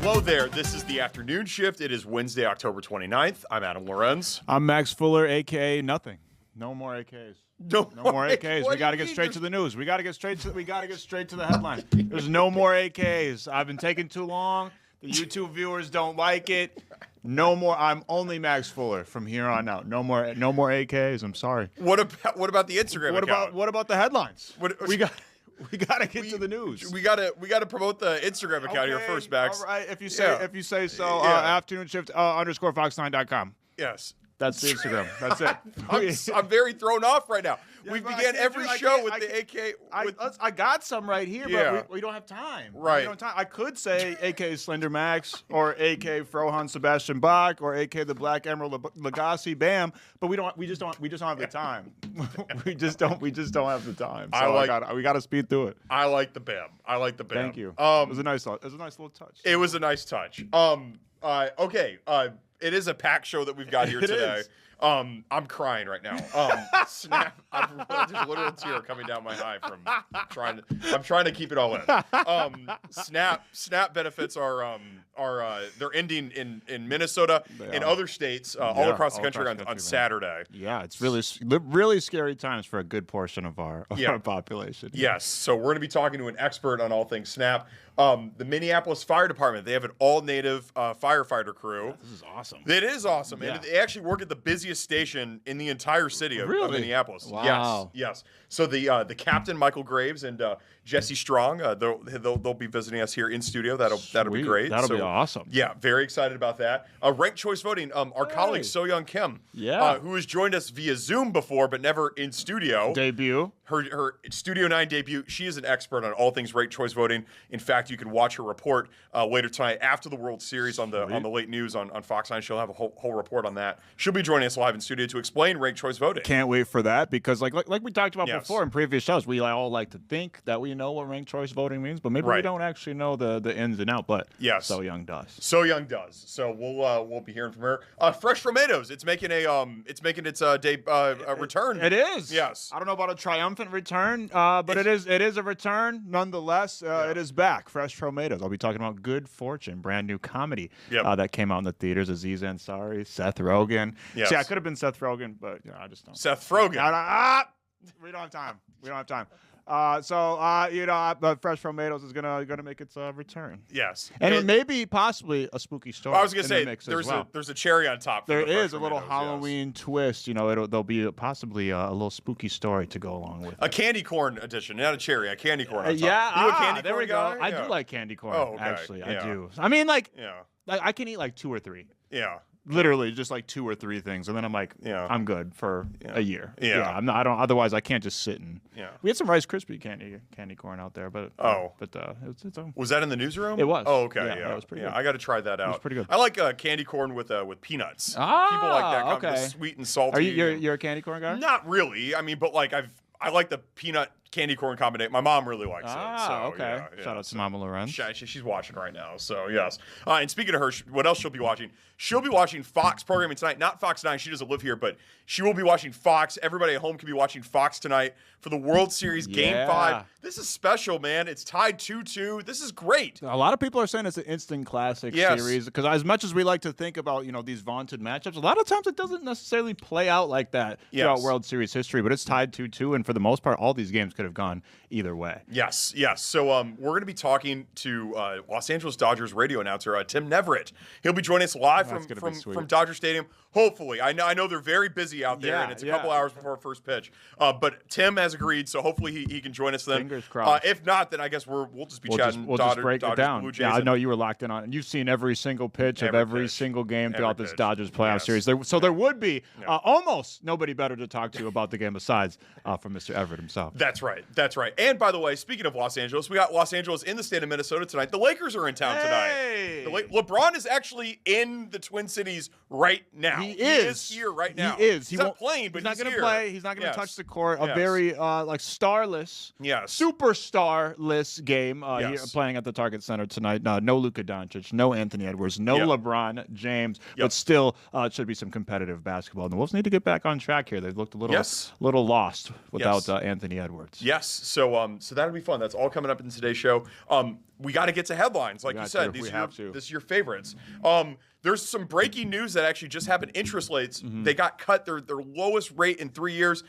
Hello there. This is the afternoon shift. It is Wednesday, October 29th. I'm Adam-llorens. I'm maxx-fuller, a.k.a. nothing. No more AKs. No more AKs. We got to get straight to the news. We got to get straight to the headline. There's no more AKs. I've been taking too long. The YouTube viewers don't like it. No more. I'm only maxx-fuller from here on out. No more AKs. I'm sorry. What about the Instagram account? What about the headlines? We gotta get to the news. We gotta promote the Instagram account here first, Max. All right. If you say so. Afternoon shift _fox9.com. Yes. That's the Instagram. That's it. I'm very thrown off right now. Yeah, we began every show with the AK. I got some right here, but we don't have time. Right. We don't have time. I could say AK Slender Max or AK Frohan Sebastian Bach or AK the Black Emerald Lagasse Bam, but we just don't have the time. we just don't have the time. So we got to speed through it. I like the Bam. Thank you. It was a nice little touch. It was a nice touch. Okay. It is a packed show that we've got here today. I'm crying right now. Snap! There's a literal tear coming down my eye from I'm trying to keep it all in. Snap benefits are they're ending in Minnesota, in other states, all across the country on Saturday. Yeah, it's really scary times for a good portion of our population. Yes, so we're going to be talking to an expert on all things Snap. The Minneapolis Fire Department, they have an all-native firefighter crew. This is awesome. It is awesome. Yeah. And they actually work at the busiest station in the entire city of Minneapolis. Wow. Yes. So the captain, Michael Graves, and Jesse Strong, they'll be visiting us here in studio. That'll be great. That'll be awesome. Yeah, very excited about that. Ranked choice voting, our colleague Soyoung Kim, who has joined us via Zoom before, but never in studio. Debut. Her Studio 9 debut. She is an expert on all things ranked choice voting. In fact, you can watch her report later tonight after the World Series on the late news on Fox 9. She'll have a whole report on that. She'll be joining us live in studio to explain ranked choice voting. Can't wait for that because like we talked about before in previous shows, we all like to think that we know what ranked choice voting means, but maybe we don't actually know the ins and out. But Soyoung does. Soyoung does. So we'll be hearing from her. Fresh Tomatoes. It's making its return. It is. Yes. I don't know about a triumphant return, but it is a return nonetheless. It is back. Fresh Tomatoes. I'll be talking about Good Fortune, brand new comedy that came out in the theaters. Aziz Ansari, Seth Rogen. Yes. See, I could have been Seth Rogen, but I just don't. Seth Rogen. We don't have time. But Fresh Tomatoes is gonna make its return. Yes, and maybe possibly a spooky story. Well, I was gonna say there's a cherry on top. There is a little Halloween twist. There'll be possibly a little spooky story to go along with it. A candy corn edition, not a cherry. A candy corn. On top. You a candy there corn we guy? go. I do like candy corn. Oh, okay. Actually, I do. I mean, I can eat like 2 or 3. Yeah. Literally just like 2 or 3 things, and then I'm like, I'm good for a year. Otherwise I can't just sit and. Yeah. We had some Rice Krispie candy corn out there, but it's was that in the newsroom? It was. Oh, okay. Yeah, that was pretty good. I got to try that out. It was pretty good. I like candy corn with peanuts. People like that kind of sweet and salty. Are you're a candy corn guy? Not really. I mean, but like I like the peanut candy corn combination. My mom really likes it. So, okay. Shout out to Mama Lorenz. She's watching right now. So yes. And speaking of her, what else she'll be watching? She'll be watching Fox programming tonight. Not Fox 9. She doesn't live here, but she will be watching Fox. Everybody at home can be watching Fox tonight for the World Series Game 5. This is special, man. It's tied 2-2. This is great. A lot of people are saying it's an instant classic series because as much as we like to think about these vaunted matchups, a lot of times it doesn't necessarily play out like that throughout World Series history. But it's tied 2-2, and for the most part, all these games could have gone either way. Yes. So we're going to be talking to Los Angeles Dodgers radio announcer Tim Neverett. He'll be joining us live from Dodger Stadium. Hopefully, I know they're very busy out there, and it's a couple hours before first pitch. But Tim has agreed, so hopefully he can join us then. Fingers crossed. If not, then I guess we'll just be chatting. We'll just break it down. Blue Jays, I know you were locked in on, and you've seen every single pitch of every single game throughout this Dodgers playoff series. There would be almost nobody better to talk to about the game besides from Mr. Everett himself. That's right. And by the way, speaking of Los Angeles, we got Los Angeles in the state of Minnesota tonight. The Lakers are in town tonight. LeBron is actually in the Twin Cities right now. He is here right now. He is. He's not playing, but he's not going to play. He's not going to touch the court. A very starless, superstarless game here, playing at the Target Center tonight. No Luka Doncic, no Anthony Edwards, no LeBron James, but still it should be some competitive basketball. And the Wolves need to get back on track here. They've looked a little lost without Anthony Edwards. Yes. So that'll be fun. That's all coming up in today's show. We got to get to headlines, like you said. This is your favorites. There's some breaking news that actually just happened. Interest rates, they got cut their lowest rate in 3 years.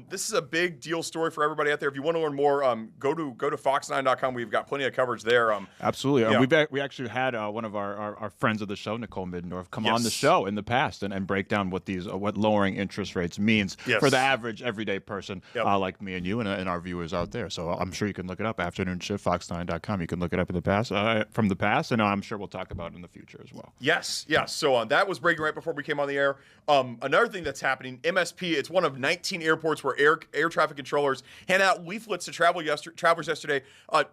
This is a big deal story for everybody out there. If you want to learn more, go to fox9.com. We've got plenty of coverage there. Absolutely. Yeah. We actually had one of our friends of the show, Nicole Middendorf, come on the show in the past and break down what lowering interest rates means for the average everyday person like me and you and our viewers out there. So I'm sure you can look it up. Afternoon Shift, fox9.com. You can look it up in the past, from the past, and I'm sure we'll talk about it in the future as well. Yes. So that was breaking right before we came on the air. Another thing that's happening, MSP, it's one of 19 airports where air traffic controllers hand out leaflets to travelers yesterday.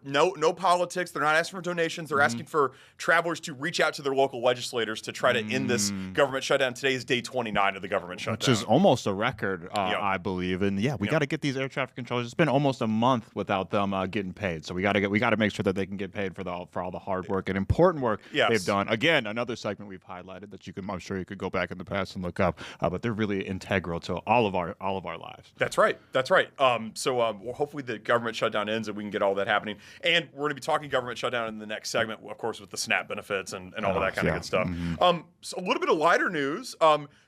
No politics. They're not asking for donations. They're asking for travelers to reach out to their local legislators to try to end this government shutdown. Today is day 29 of the government shutdown. Which is almost a record, I believe. And we got to get these air traffic controllers. It's been almost a month without them getting paid. So we got to make sure that they can get paid for all the hard work and important work they've done. Again, another segment we've highlighted that I'm sure you could go back in the past and look up, but they're really integral to all of our lives. That's right. Well, hopefully the government shutdown ends and we can get all that happening. And we're going to be talking government shutdown in the next segment, of course, with the SNAP benefits and all of that kind of good stuff. So a little bit of lighter news.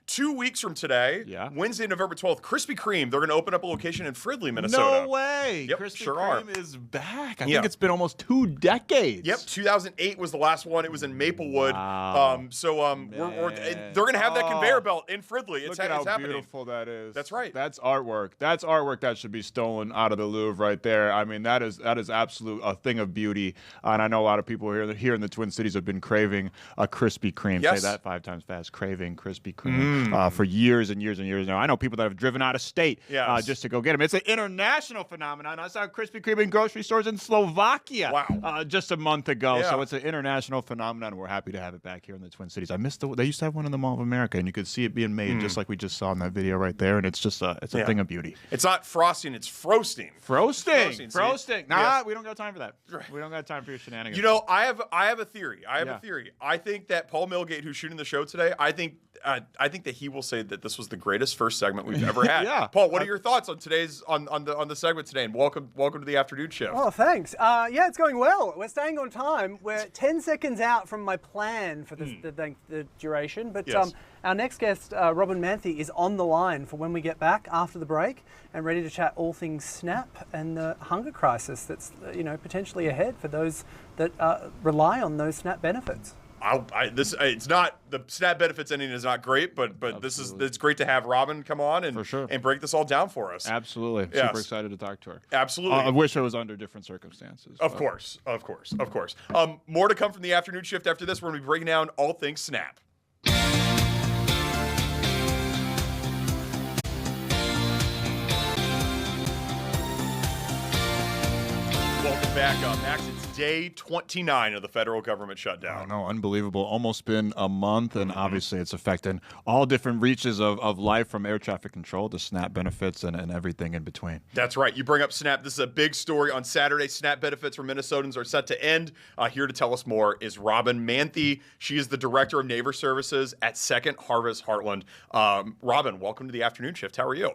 2 weeks from today, Wednesday, November 12th, Krispy Kreme, they're going to open up a location in Fridley, Minnesota. No way. Yep, Krispy sure Kreme is back. I think it's been almost 2 decades. Yep, 2008 was the last one. It was in Maplewood. Wow. They're going to have that conveyor belt in Fridley. It's Look at how happening. Beautiful that is. That's right. That's artwork. That's artwork that should be stolen out of the Louvre right there. I mean, that is absolute a thing of beauty. And I know a lot of people here in the Twin Cities have been craving a Krispy Kreme. Yes. Say that 5 times fast. Craving Krispy Kreme for years and years and years now. I know people that have driven out of state just to go get them. It's an international phenomenon. I saw Krispy Kreme in grocery stores in Slovakia just a month ago. So it's an international phenomenon. We're happy to have it back here in the Twin Cities. I missed they used to have one in the Mall of America, and you could see it being made just like we just saw in that video right there. And it's just a thing of beauty. It's not frosting, it's frosting. Frosting. Nah, we don't got time for that. Right. We don't got time for your shenanigans. You know, I have a theory. I think that Paul-Millgate, who's shooting the show today, I think that he will say that this was the greatest first segment we've ever had. Paul, what are your thoughts on today's on the segment today? And welcome to the afternoon shift. Oh, thanks. It's going well. We're staying on time. We're 10 seconds out from my plan for the duration, but our next guest, Robin Manthie, is on the line for when we get back after the break and ready to chat all things SNAP and the hunger crisis that's potentially ahead for those that rely on those SNAP benefits. It's not the SNAP benefits ending is not great, but it's great to have Robin come on and break this all down for us. Absolutely, super excited to talk to her. Absolutely, I wish it was under different circumstances. Of course. More to come from the afternoon shift after this. We're going to be breaking down all things SNAP. Welcome back, Max. It's day 29 of the federal government shutdown. I know, unbelievable. Almost been a month, and obviously it's affecting all different reaches of life, from air traffic control to SNAP benefits and everything in between. That's right. You bring up SNAP. This is a big story on Saturday. SNAP benefits for Minnesotans are set to end. Here to tell us more is Robin Manthie. She is the Director of Neighbor Services at Second Harvest Heartland. Robin, welcome to the afternoon shift. How are you?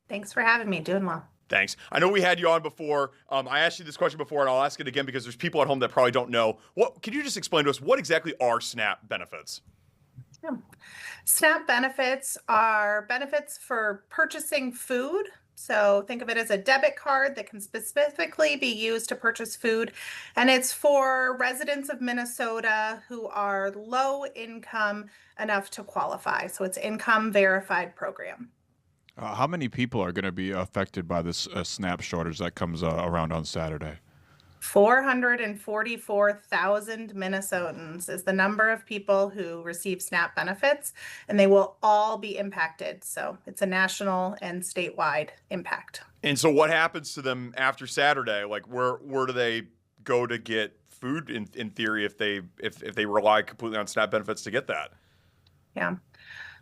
Thanks for having me. Doing well. Thanks. I know we had you on before. I asked you this question before, and I'll ask it again because there's people at home that probably don't know. Can you just explain to us what exactly are SNAP benefits? Yeah. SNAP benefits are benefits for purchasing food. So think of it as a debit card that can specifically be used to purchase food. And it's for residents of Minnesota who are low income enough to qualify. So it's income verified program. How many people are going to be affected by this SNAP shortage that comes around on Saturday? 444,000 Minnesotans is the number of people who receive SNAP benefits, and they will all be impacted. So it's a national and statewide impact. And so what happens to them after Saturday? Like where do they go to get food in theory if they rely completely on SNAP benefits to get that? Yeah.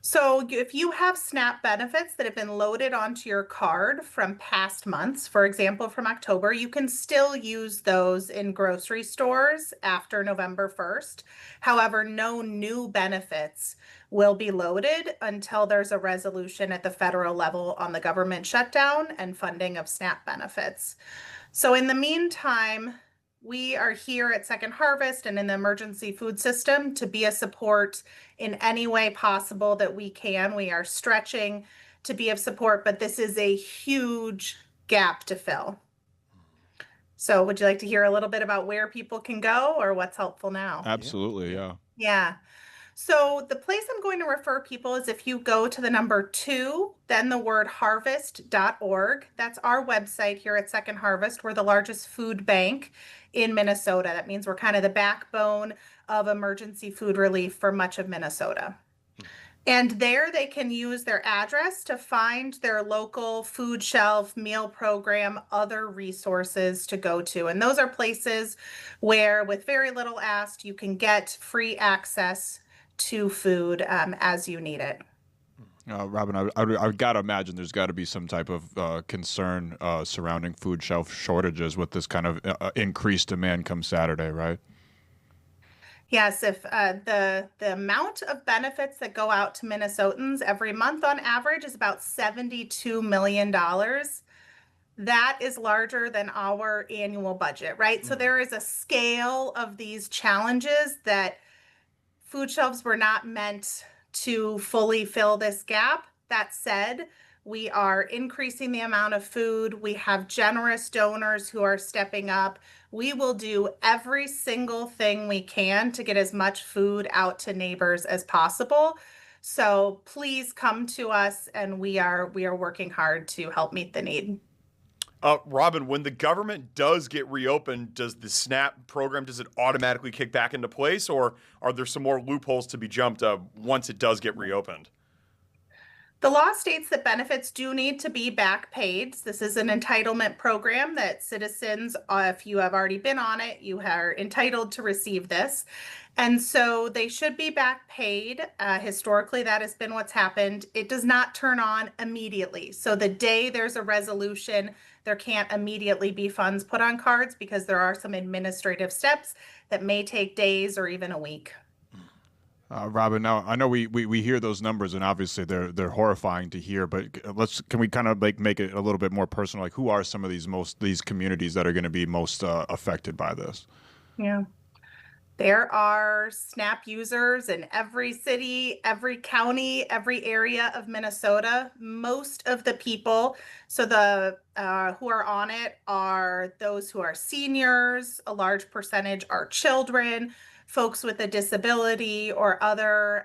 So if you have SNAP benefits that have been loaded onto your card from past months, for example, from October, you can still use those in grocery stores after November 1st. However, no new benefits will be loaded until there's a resolution at the federal level on the government shutdown and funding of SNAP benefits. So in the meantime, we are here at Second Harvest and in the emergency food system to be a support in any way possible that we can. We are stretching to be of support, but this is a huge gap to fill. So would you like to hear a little bit about where people can go or what's helpful now? Absolutely, yeah. Yeah. So the place I'm going to refer people is if you go to the number 2, then the word harvest.org. That's our website here at Second Harvest. We're the largest food bank in Minnesota. That means we're kind of the backbone of emergency food relief for much of Minnesota. And there they can use their address to find their local food shelf, meal program, other resources to go to. And those are places where with very little asked, you can get free access to food as you need it. Robin, I've got to imagine there's got to be some type of concern surrounding food shelf shortages with this kind of increased demand come Saturday, right? Yes, if the amount of benefits that go out to Minnesotans every month on average is about $72 million. That is larger than our annual budget, right? So there is a scale of these challenges that food shelves were not meant to fully fill this gap. That said, we are increasing the amount of food. We have generous donors who are stepping up. We will do every single thing we can to get as much food out to neighbors as possible. So please come to us, and we are working hard to help meet the need. Robin, when the government does get reopened, does the SNAP program, does it automatically kick back into place, or are there some more loopholes to be jumped once it does get reopened? The law states that benefits do need to be back paid. This is an entitlement program that citizens, if you have already been on it, you are entitled to receive this. And so they should be back paid. Historically, that has been what's happened. It does not turn on immediately. So the day there's a resolution, there can't immediately be funds put on cards because there are some administrative steps that may take days or even a week. Robin, now I know we hear those numbers, and obviously they're horrifying to hear. But can we kind of like make it a little bit more personal? Like, who are some of these communities that are going to be most affected by this? Yeah. There are SNAP users in every city, every county, every area of Minnesota. Most of the people, so the who are on it are those who are seniors. A large percentage are children, folks with a disability or other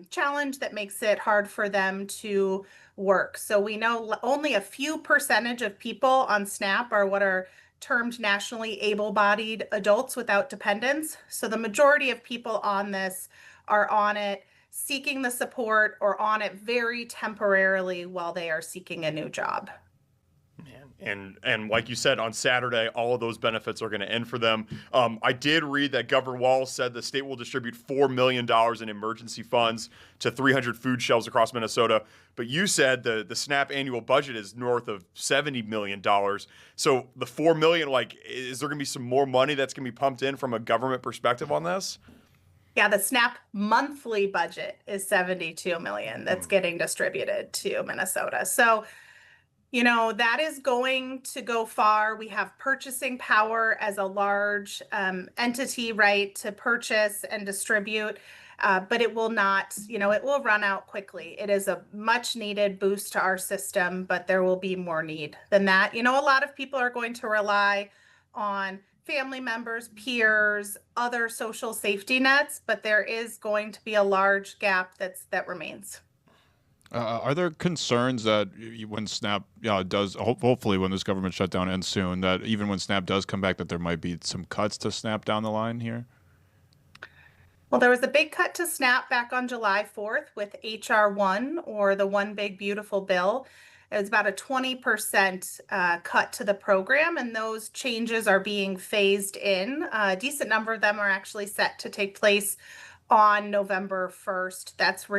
challenge that makes it hard for them to work. So we know only a few percentage of people on SNAP are what are termed nationally able-bodied adults without dependents. So the majority of people on this are on it seeking the support or on it very temporarily while they are seeking a new job. And like you said, on Saturday, all of those benefits are going to end for them. I did read that Governor Walz said the state will distribute $4 million in emergency funds to 300 food shelves across Minnesota. But you said the SNAP annual budget is north of $70 million. So the $4 million, like, is there going to be some more money that's going to be pumped in from a government perspective on this? Yeah, the SNAP monthly budget is $72 million that's getting distributed to Minnesota. So you know, that is going to go far. We have purchasing power as a large entity, right, to purchase and distribute, but it will not, you know, it will run out quickly. It is a much needed boost to our system, but there will be more need than that. You know, a lot of people are going to rely on family members, peers, other social safety nets, but there is going to be a large gap that remains. Are there concerns that when SNAP does, hopefully when this government shutdown ends soon, that even when SNAP does come back, that there might be some cuts to SNAP down the line here? Well, there was a big cut to SNAP back on July 4th with HR 1, or the One Big Beautiful Bill. It was about a 20% cut to the program, and those changes are being phased in. A decent number of them are actually set to take place on November 1st. That's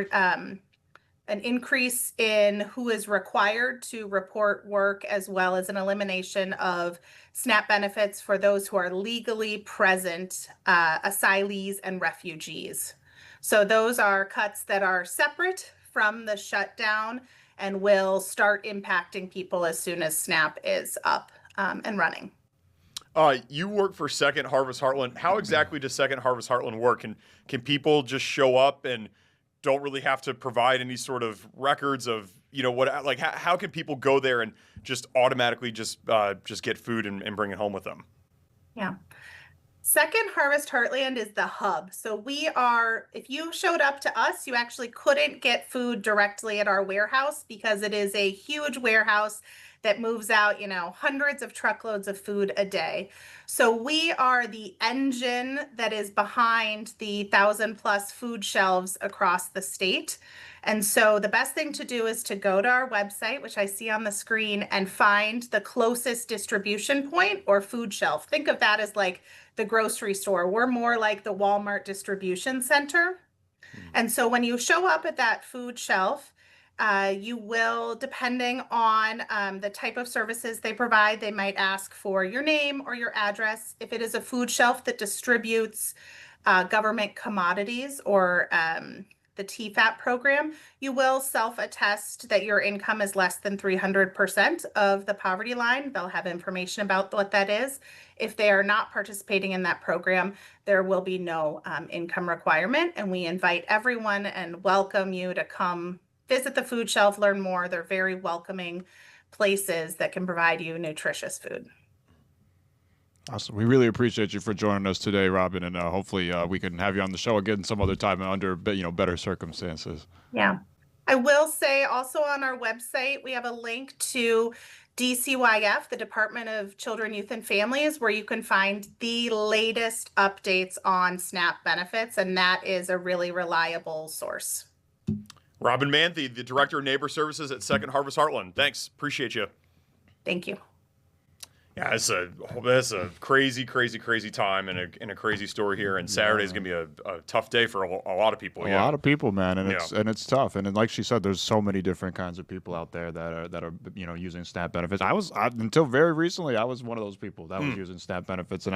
an increase in who is required to report work, as well as an elimination of SNAP benefits for those who are legally present, asylees and refugees. So those are cuts that are separate from the shutdown and will start impacting people as soon as SNAP is up and running. You work for Second Harvest Heartland. How exactly does Second Harvest Heartland work? Can people just show up and don't really have to provide any sort of records of, what, like how can people go there and just automatically just get food and bring it home with them? Yeah. Second Harvest Heartland is the hub. So we are, if you showed up to us, you actually couldn't get food directly at our warehouse because it is a huge warehouse that moves out, hundreds of truckloads of food a day. So we are the engine that is behind the 1,000+ food shelves across the state. And so the best thing to do is to go to our website, which I see on the screen, and find the closest distribution point or food shelf. Think of that as like the grocery store. We're more like the Walmart distribution center. And so when you show up at that food shelf, you will, depending on the type of services they provide, they might ask for your name or your address. If it is a food shelf that distributes government commodities or the TFAP program, you will self-attest that your income is less than 300% of the poverty line. They'll have information about what that is. If they are not participating in that program, there will be no income requirement. And we invite everyone and welcome you to come visit the food shelf, learn more. They're very welcoming places that can provide you nutritious food. Awesome. We really appreciate you for joining us today, Robin, and hopefully we can have you on the show again some other time under better circumstances. Yeah. I will say also on our website, we have a link to DCYF, the Department of Children, Youth, and Families, where you can find the latest updates on SNAP benefits, and that is a really reliable source. Robin Manthie, the Director of Neighbor Services at Second Harvest Heartland. Thanks. Appreciate you. Thank you. Yeah, it's a crazy time and a crazy story here. And Saturday's going to be a tough day for a lot of people. A lot of people, man, and it's tough. And like she said, there's so many different kinds of people out there that are using SNAP benefits. Until very recently, I was one of those people that was using SNAP benefits, and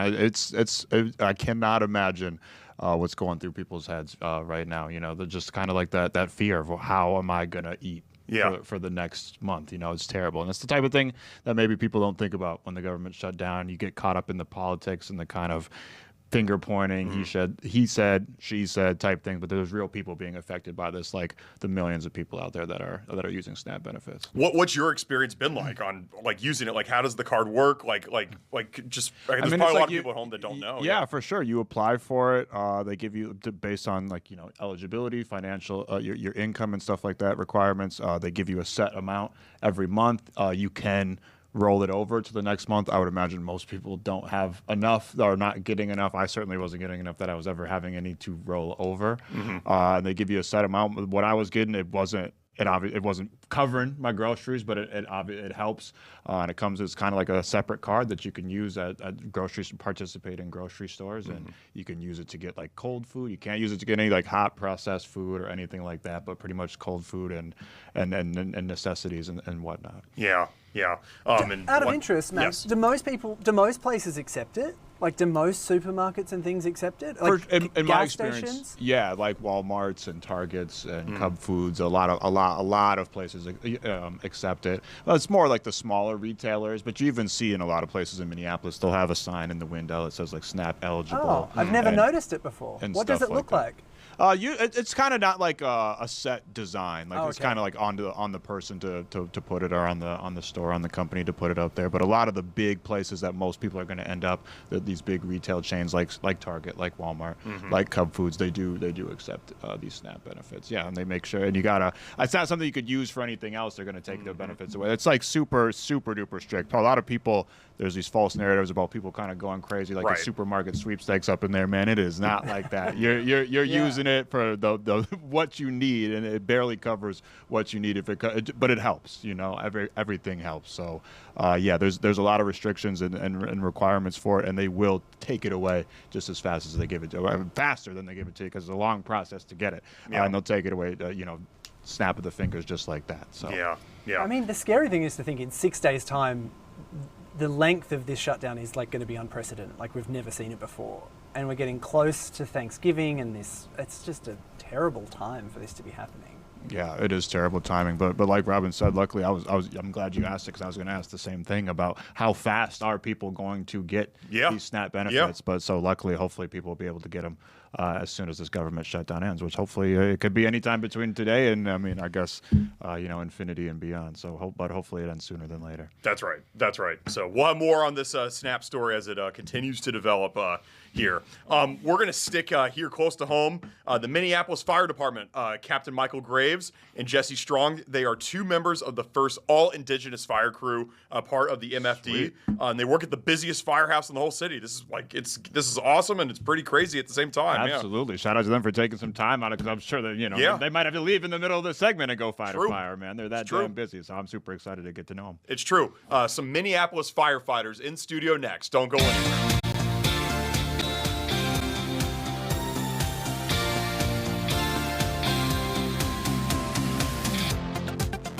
I cannot imagine what's going through people's heads right now. They're just kind of like that fear of how am I gonna eat for the next month. It's terrible, and it's the type of thing that maybe people don't think about when the government shut down. You get caught up in the politics and the kind of finger pointing, he said, she said type thing, but there's real people being affected by this, like the millions of people out there that are using SNAP benefits. What's your experience been like on using it? Like, how does the card work? There's probably a lot of people at home that don't know. Yeah, for sure. You apply for it. They give you based on eligibility, financial, your income and stuff like that requirements. They give you a set amount every month. You can roll it over to the next month. I would imagine most people don't have enough or not getting enough. I certainly wasn't getting enough that I was ever having any to roll over. And they give you a set amount. What I was getting, it wasn't covering my groceries, but it helps. And it comes as kind of like a separate card that you can use at participate in grocery stores, and you can use it to get like cold food. You can't use it to get any like hot processed food or anything like that, but pretty much cold food and necessities and whatnot. Yeah. Out of interest, Matt, yes. do most places accept it? Like, do most supermarkets and things accept it? Like, in my gas experience, stations? yeah, like Walmarts and Targets and Cub Foods, a lot of places accept it. Well, it's more like the smaller retailers, but you even see in a lot of places in Minneapolis, they'll have a sign in the window that says like SNAP eligible. Oh, I've never noticed it before. What does it look like? It's kind of not like a set design. Like it's kind of like on the person to put it, or on the store, on the company to put it up there. But a lot of the big places that most people are going to end up, these big retail chains like Target, like Walmart, like Cub Foods, they do accept these SNAP benefits. Yeah, and they make sure. And it's not something you could use for anything else. They're going to take the benefits away. It's like super duper strict. A lot of people, there's these false narratives about people kind of going crazy, like the supermarket sweepstakes up in there. Man, it is not like that. You're using it for the what you need, and it barely covers what you need but it helps. Everything helps. So there's a lot of restrictions and requirements for it, and they will take it away just as fast as they give it to you, faster than they give it to you, because it's a long process to get it. And they'll take it away snap of the fingers just like that. So Yeah. I mean, the scary thing is to think in 6 days' time, the length of this shutdown is like going to be unprecedented. Like we've never seen it before, and we're getting close to Thanksgiving, and it's just a terrible time for this to be happening. Yeah, it is terrible timing, but like Robin said, luckily I'm glad you asked it, because I was going to ask the same thing about how fast are people going to get these SNAP benefits. But so luckily, hopefully, people will be able to get them as soon as this government shutdown ends, which hopefully it could be any time between today and I guess infinity and beyond. So but hopefully it ends sooner than later. That's right. So we'll have more on this SNAP story as it continues to develop here. We're going to stick here close to home. The Minneapolis Fire Department, Captain Michael Graves and Jesse Strong, they are 2 members of the first all-indigenous fire crew, part of the MFD. And they work at the busiest firehouse in the whole city. This is awesome, and it's pretty crazy at the same time. Absolutely. Shout out to them for taking some time out, because I'm sure that they might have to leave in the middle of the segment and go fight a fire, man. They're that damn busy, so I'm super excited to get to know them. It's true. Some Minneapolis firefighters in studio next. Don't go anywhere.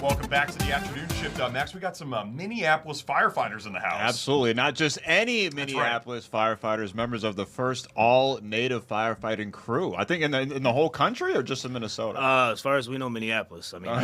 Welcome back to the afternoon shift. Max, we got some Minneapolis firefighters in the house. Absolutely. Not just any Minneapolis firefighters, members of the first all-native firefighting crew. I think in the whole country, or just in Minnesota? As far as we know, Minneapolis. I mean, we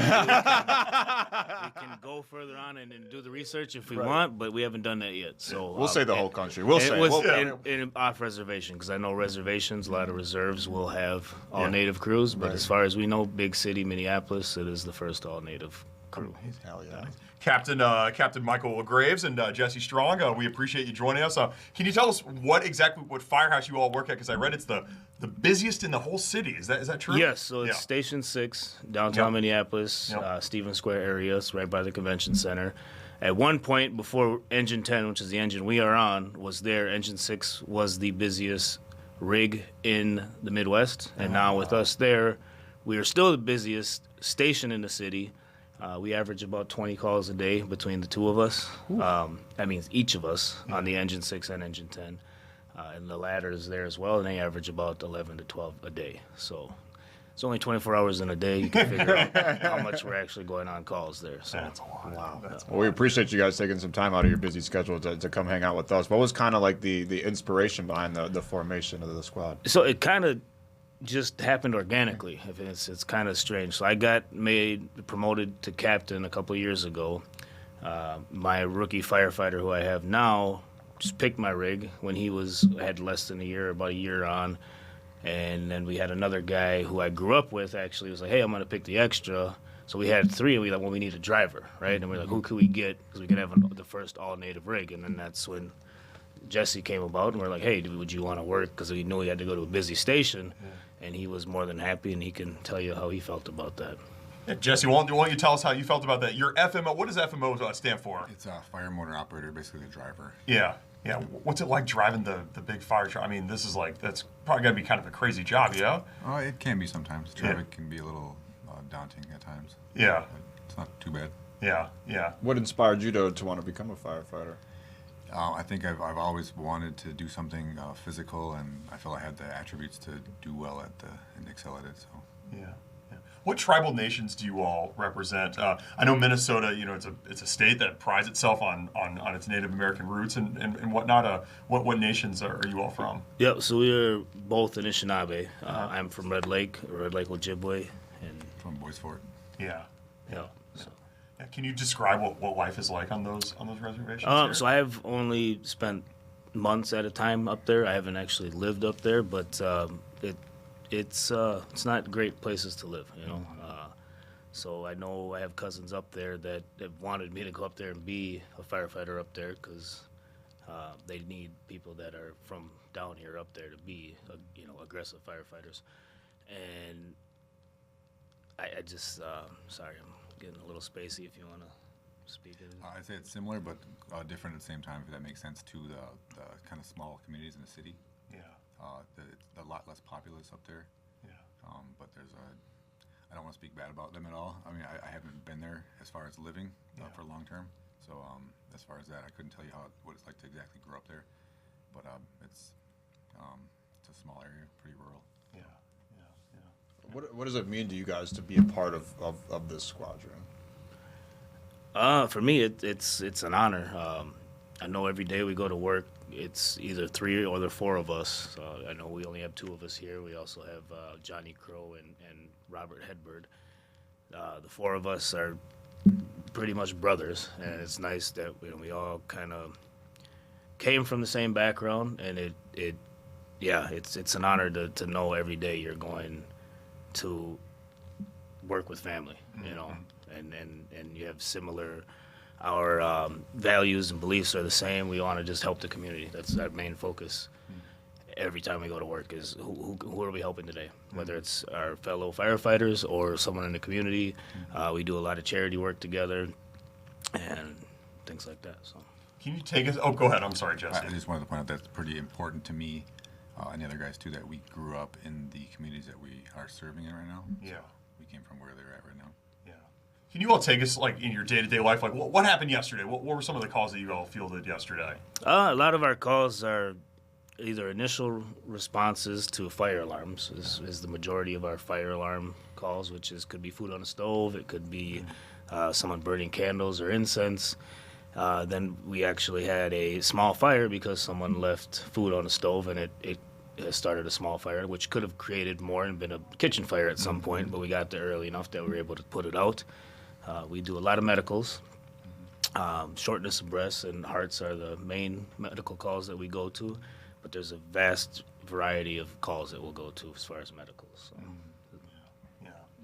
can go further on and do the research if we want, but we haven't done that yet. So we'll say the whole country. We'll say in off reservation, because I know reservations, a lot of reserves will have all-native crews, but as far as we know, big city Minneapolis, it is the first all-native crew. Hell yeah. Captain Michael Graves and Jesse Strong, we appreciate you joining us. Can you tell us what firehouse you all work at? Because I read it's the busiest in the whole city. Is that true? Yes. So it's Station 6, downtown Minneapolis, Stevens Square area. It's right by the convention center. At one point, before Engine 10, which is the engine we are on, was there, Engine 6 was the busiest rig in the Midwest. And now with us there, we are still the busiest station in the city. We average about 20 calls a day between the two of us. That means each of us on the Engine 6 and Engine 10. And the ladder is there as well, and they average about 11 to 12 a day. So it's only 24 hours in a day. You can figure out how much we're actually going on calls there. So that's a lot. Wow. Well, we appreciate you guys taking some time out of your busy schedule to come hang out with us. What was kind of like the inspiration behind the formation of the squad? So it kind of just happened organically. It's kind of strange. So I got promoted to captain a couple years ago. My rookie firefighter, who I have now, just picked my rig when he had less than a year, about a year on. And then we had another guy who I grew up with, actually was like, hey, I'm going to pick the extra. So we had 3, and we like, well, we need a driver, right? And we're like, who could we get? Because we could have the first all-native rig. And then that's when Jesse came about, and we're like, hey, would you want to work? Because we knew he had to go to a busy station. And he was more than happy, and he can tell you how he felt about that. Yeah, Jesse, why don't you tell us how you felt about that? Your FMO, what does FMO stand for? It's a fire motor operator, basically the driver. Yeah. What's it like driving the big fire truck? I mean, that's probably got to be kind of a crazy job, yeah? Oh, it can be sometimes. Traffic can be a little daunting at times. Yeah. But it's not too bad. Yeah. What inspired you to want to become a firefighter? I think I've always wanted to do something physical, and I feel I had the attributes to do well and excel at it. So. Yeah. What tribal nations do you all represent? I know Minnesota. It's a state that prides itself on its Native American roots and whatnot. What nations are you all from? Yeah, so we're both Anishinaabe. I'm from Red Lake, Ojibwe, and From Boys Fort. Yeah. So. Can you describe what life is like on those reservations? So I have only spent months at a time up there. I haven't actually lived up there, but it's not great places to live, So I know I have cousins up there that have wanted me to go up there and be a firefighter up there, because they need people that are from down here up there to be aggressive firefighters. And I just sorry, I'm getting a little spacey. If you want to speak it. I'd say it's similar, but different at the same time, if that makes sense, to the kind of small communities in the city. Yeah. It's a lot less populous up there. Yeah. But I don't want to speak bad about them at all. I mean, I haven't been there as far as living for long term. So as far as that, I couldn't tell you what it's like to exactly grow up there. But it's a small area, pretty rural. Yeah. What does it mean to you guys to be a part of this squadron? For me, it's an honor. I know every day we go to work, it's either 3 or the 4 of us. I know we only have 2 of us here. We also have Johnny Crow and Robert Hedberg. The 4 of us are pretty much brothers, and it's nice that we all kind of came from the same background, and it's an honor to know every day you're going to work with family, and you have similar. Our values and beliefs are the same. We want to just help the community. That's our main focus. Every time we go to work is who are we helping today? Whether it's our fellow firefighters or someone in the community. We do a lot of charity work together and things like that. So, can you take us? Oh, go ahead. I'm sorry, Jesse. I just wanted to point out that's pretty important to me and the other guys too, that we grew up in the communities that we are serving in right now. Yeah. So we came from where they're at right now. Yeah. Can you all take us like in your day-to-day life? Like what happened yesterday? What were some of the calls that you all fielded yesterday? A lot of our calls are either initial responses to fire alarms is the majority of our fire alarm calls, which could be food on the stove. It could be someone burning candles or incense. Then we actually had a small fire because someone left food on the stove, and it started a small fire, which could have created more and been a kitchen fire at some point, but we got there early enough that we were able to put it out. We do a lot of medicals. Shortness of breath and hearts are the main medical calls that we go to, but there's a vast variety of calls that we'll go to as far as medicals. So.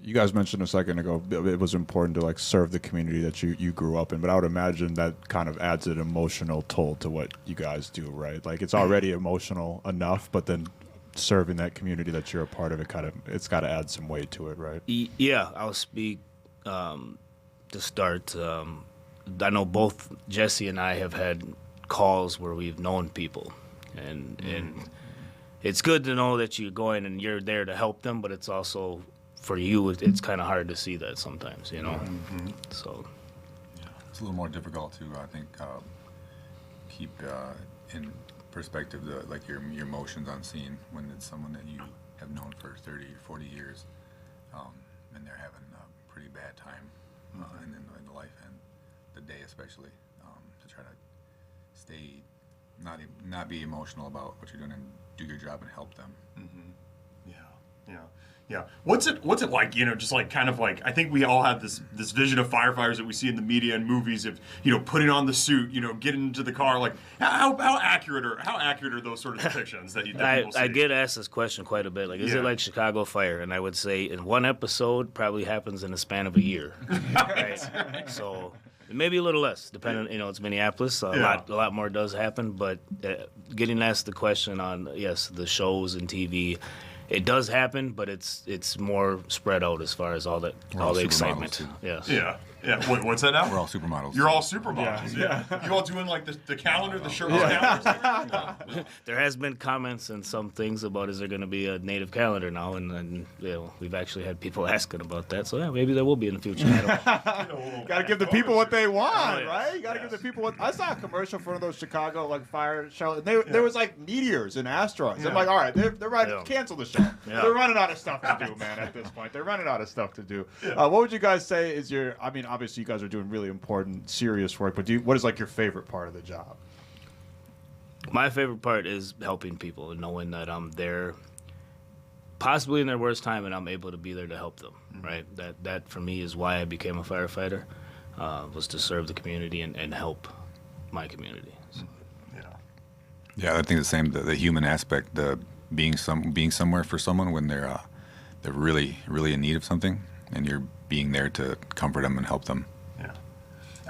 You guys mentioned a second ago it was important to serve the community that you grew up in, but I would imagine that kind of adds an emotional toll to what you guys do, right? It's already emotional enough, but then serving that community that you're a part of, it's got to add some weight to it, right? Yeah, I'll speak to start. I know both Jesse and I have had calls where we've known people, and it's good to know that you're going and you're there to help them, but it's also for you, it's kind of hard to see that sometimes, So it's a little more difficult to, I think, keep in perspective your emotions on scene when it's someone that you have known for 30 or 40 years, and they're having a pretty bad time in the life and the day, especially, to try to stay, not be emotional about what you're doing and do your job and help them. Yeah. What's it like, just I think we all have this vision of firefighters that we see in the media and movies of, putting on the suit, getting into the car. How accurate are those sort of depictions that people see? I get asked this question quite a bit. Is it like Chicago Fire? And I would say in one episode probably happens in the span of a year. Right? So maybe a little less, depending. It's Minneapolis. A lot more does happen. But getting asked the question on the shows and TV. It does happen, but it's more spread out as far as all the excitement. Yes. Yeah. What's that now? We're all supermodels. You're all supermodels. Yeah. You all doing the calendar, the shirtless calendars? There has been comments and some things about is there going to be a native calendar now, and we've actually had people asking about that. So maybe there will be in the future. Got to give the people what they want, right? You got to give the people what. I saw a commercial for one of those Chicago fire shows. There was meteors and asteroids. Yeah. I'm like, all right, they're right. Cancel the show. Yeah. They're running out of stuff to do, man. At this point, they're running out of stuff to do. Yeah. What would you guys say is your? Obviously, you guys are doing really important, serious work. But what is your favorite part of the job? My favorite part is helping people and knowing that I'm there, possibly in their worst time, and I'm able to be there to help them. Mm-hmm. Right. That for me is why I became a firefighter, was to serve the community and help my community. So. Yeah, I think the same. The human aspect, the being somewhere for someone when they're really in need of something, and you're being there to comfort them and help them. Yeah,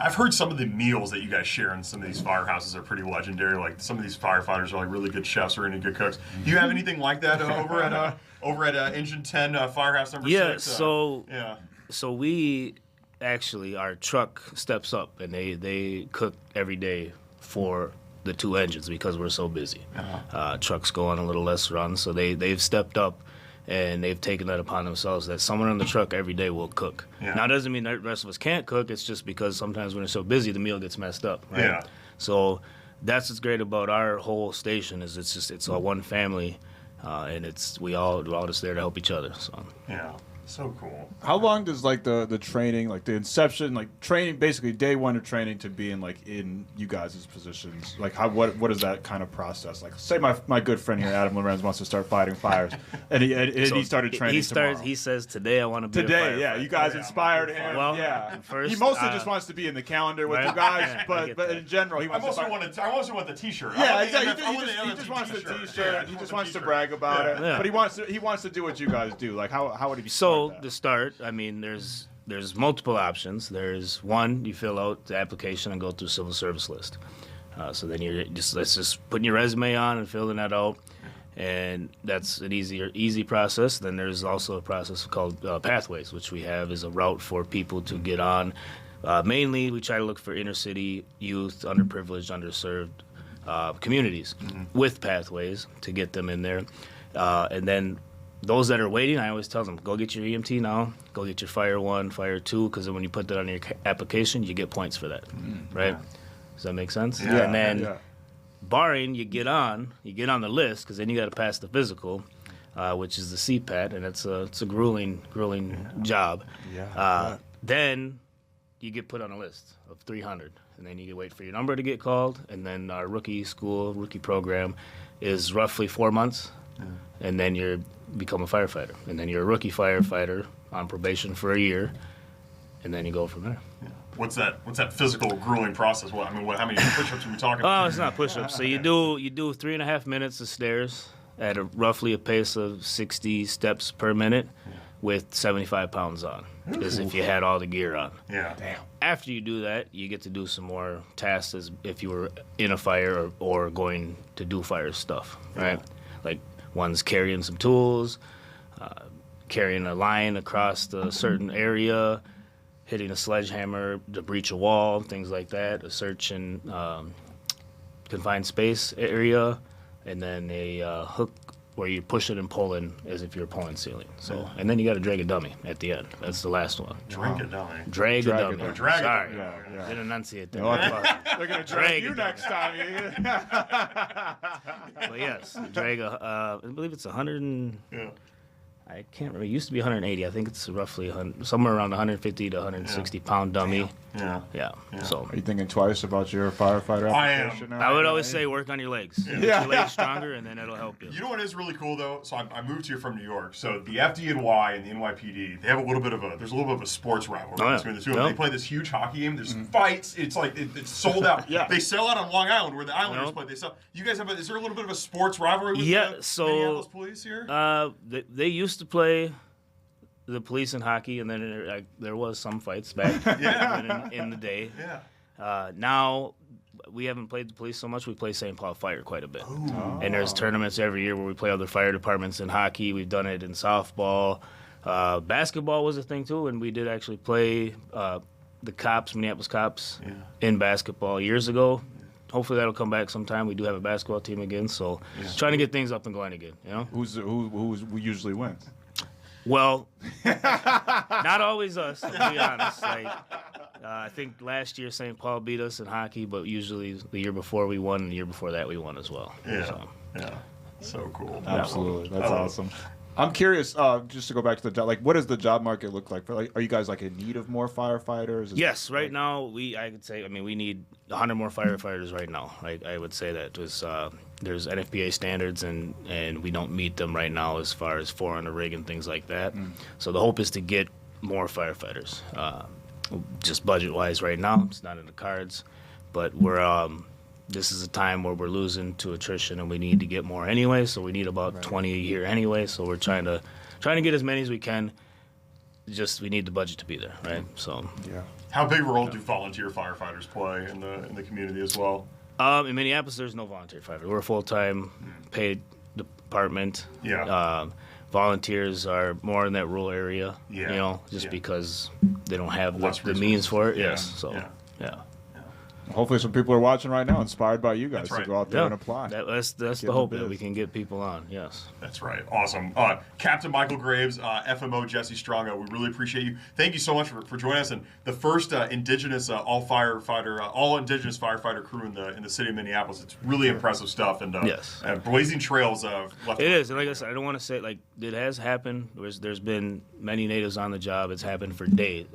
I've heard some of the meals that you guys share in some of these firehouses are pretty legendary. Some of these firefighters are really good chefs or really good cooks. Do you have anything like that over at Engine 10 Firehouse number 6? So we actually, our truck steps up and they cook every day for the 2 engines because we're so busy. Uh-huh. Trucks go on a little less run, so they've stepped up and they've taken that upon themselves that someone in the truck every day will cook. Yeah. Now, it doesn't mean that the rest of us can't cook. It's just because sometimes when they're so busy, the meal gets messed up. Right? Yeah. So that's what's great about our whole station is it's a one family. and we're all just there to help each other. So Yeah. So cool. How long does like the training, like the inception, like training, basically day one of training to being like in you guys' positions? Like what is that kind of process? Like say my good friend here, Adam-llorens, wants to start fighting fires, and he started training tomorrow. He says today I want to be Today, a firefighter. yeah, you guys inspired him. Well, yeah, first, he mostly just wants to be in the calendar with right? you guys, Yeah, I but get that. in general, he I wants also want the T-shirt. Yeah, I exactly. want the He just wants the T-shirt. T-shirt. Yeah, He just the wants to T-shirt. brag about it. Yeah. But he wants to do what you guys do. Like how would he be? So start to that? start, I mean, there's multiple options. There's one, you fill out the application and go through civil service list. So then let's just putting your resume on and filling that out, and that's an easy process. Then there's also a process called Pathways, which we have is a route for people to get on. Mainly, we try to look for inner city youth, underprivileged, underserved communities with Pathways to get them in there, and then. Those that are waiting, I always tell them, go get your EMT now, go get your Fire 1, Fire 2, because then when you put that on your application, you get points for that, right? Does that make sense? Yeah. And then, barring you get on the list, because then you got to pass the physical, which is the CPAT, and it's a grueling job. Yeah. Then you get put on a list of 300, and then you can wait for your number to get called, and then our rookie program is roughly 4 months, and then you become a firefighter, and then you're a rookie firefighter on probation for a year, and then you go from there. What's that physical grueling process? How many push-ups are we talking? Oh, it's not push-ups. So you do 3.5 minutes of stairs at roughly a pace of 60 steps per minute with 75 pounds on, as if you had all the gear on. Yeah. Damn. After you do that, you get to do some more tasks as if you were in a fire or going to do fire stuff, right? Like one's carrying some tools, carrying a line across a certain area, hitting a sledgehammer to breach a wall, things like that, a search in confined space area, and then a hook where you're pushing and pulling as if you're pulling ceiling. So, and then you got to drag a dummy at the end. That's the last one. Drag a dummy. Drag a dummy. Drag a Sorry. dummy. Yeah. Didn't enunciate that. No, they're gonna drag you a next time. But yes, drag I believe it's 100 and... Yeah. I can't remember. It used to be 180. I think it's roughly somewhere around 150 to 160 pound dummy. Yeah. Yeah. So Are you thinking twice about your firefighter I am. application now? I would always say work on your legs. Get your legs stronger, and then it'll help you. You know what is really cool though? So I moved here from New York. So the FDNY and the NYPD, they have a little bit of a sports rivalry between the two of them. Yep. They play this huge hockey game. There's fights. It's like it's sold out. Yeah. They sell out on Long Island where the Islanders Yep. play. They sell. You guys is there a little bit of a sports rivalry with the so Minneapolis police here? they used to play the police in hockey, and then there was some fights back in the day. Yeah. Now we haven't played the police so much. We play St. Paul Fire quite a bit, and there's tournaments every year where we play other fire departments in hockey. We've done it in softball. Basketball was a thing too, and we did actually play the cops, Minneapolis cops, in basketball years ago. Hopefully that'll come back sometime. We do have a basketball team again, so trying to get things up and going again. You know, who usually wins? Well, not always us, to be honest. Like, I think last year St. Paul beat us in hockey, but usually the year before we won, and the year before that we won as well. Yeah. So. Yeah. So cool. Absolutely, that's awesome. I'm curious, just to go back to the job, like, what does the job market look like? Are you guys like in need of more firefighters? Yes, right now we need 100 more firefighters right now. I would say that there's NFPA standards and we don't meet them right now as far as 4 on a rig and things like that. So the hope is to get more firefighters. Just budget wise, right now it's not in the cards, but we're this is a time where we're losing to attrition, and we need to get more anyway. So we need about 20 a year anyway. So we're trying to get as many as we can. Just we need the budget to be there, right? So Yeah. How big a role do volunteer firefighters play in the community as well? in Minneapolis, there's no volunteer firefighter. We're a full-time paid department. Yeah. Volunteers are more in that rural area, Yeah. just because they don't have Less the means for it. Yeah. Yes, so Yeah. yeah. Hopefully some people are watching right now, inspired by you guys That's right. to go out there and apply. That's the hope that we can get people on. Yes. That's right. Awesome. Captain Michael Graves, FMO Jesse Strong, we really appreciate you. Thank you so much for joining us. And the first indigenous all indigenous firefighter crew in the city of Minneapolis. It's really impressive stuff. And yes, blazing trails of left. It is. And like I said, I don't want to say like it has happened. There's been many natives on the job. It's happened for days,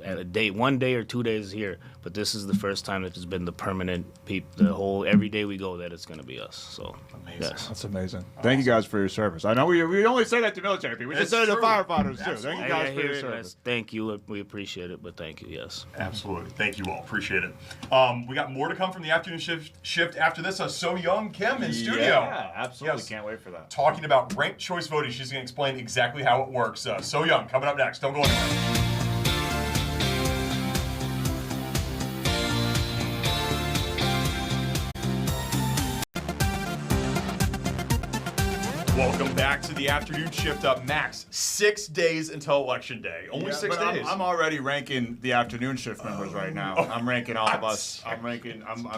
one day or 2 days here. But this is the first time that there's been the permanent every day we go that it's going to be us. So amazing. Yes. That's amazing. Thank you guys for your service. I know we only say that to military people. We just say it to firefighters too. Absolutely. Thank you guys for your service. Thank you. We appreciate it, but thank you. Yes. Absolutely. Thank you all. Appreciate it. We got more to come from the afternoon shift after this. Soyoung Kim in studio. Yeah, absolutely. Yes. Can't wait for that. Talking about ranked choice voting. She's going to explain exactly how it works. Soyoung coming up next. Don't go anywhere. Welcome back to the afternoon shift up. Max, 6 days until Election Day. Only 6 days. I'm already ranking the afternoon shift members right now. I'm ranking all of us. I'm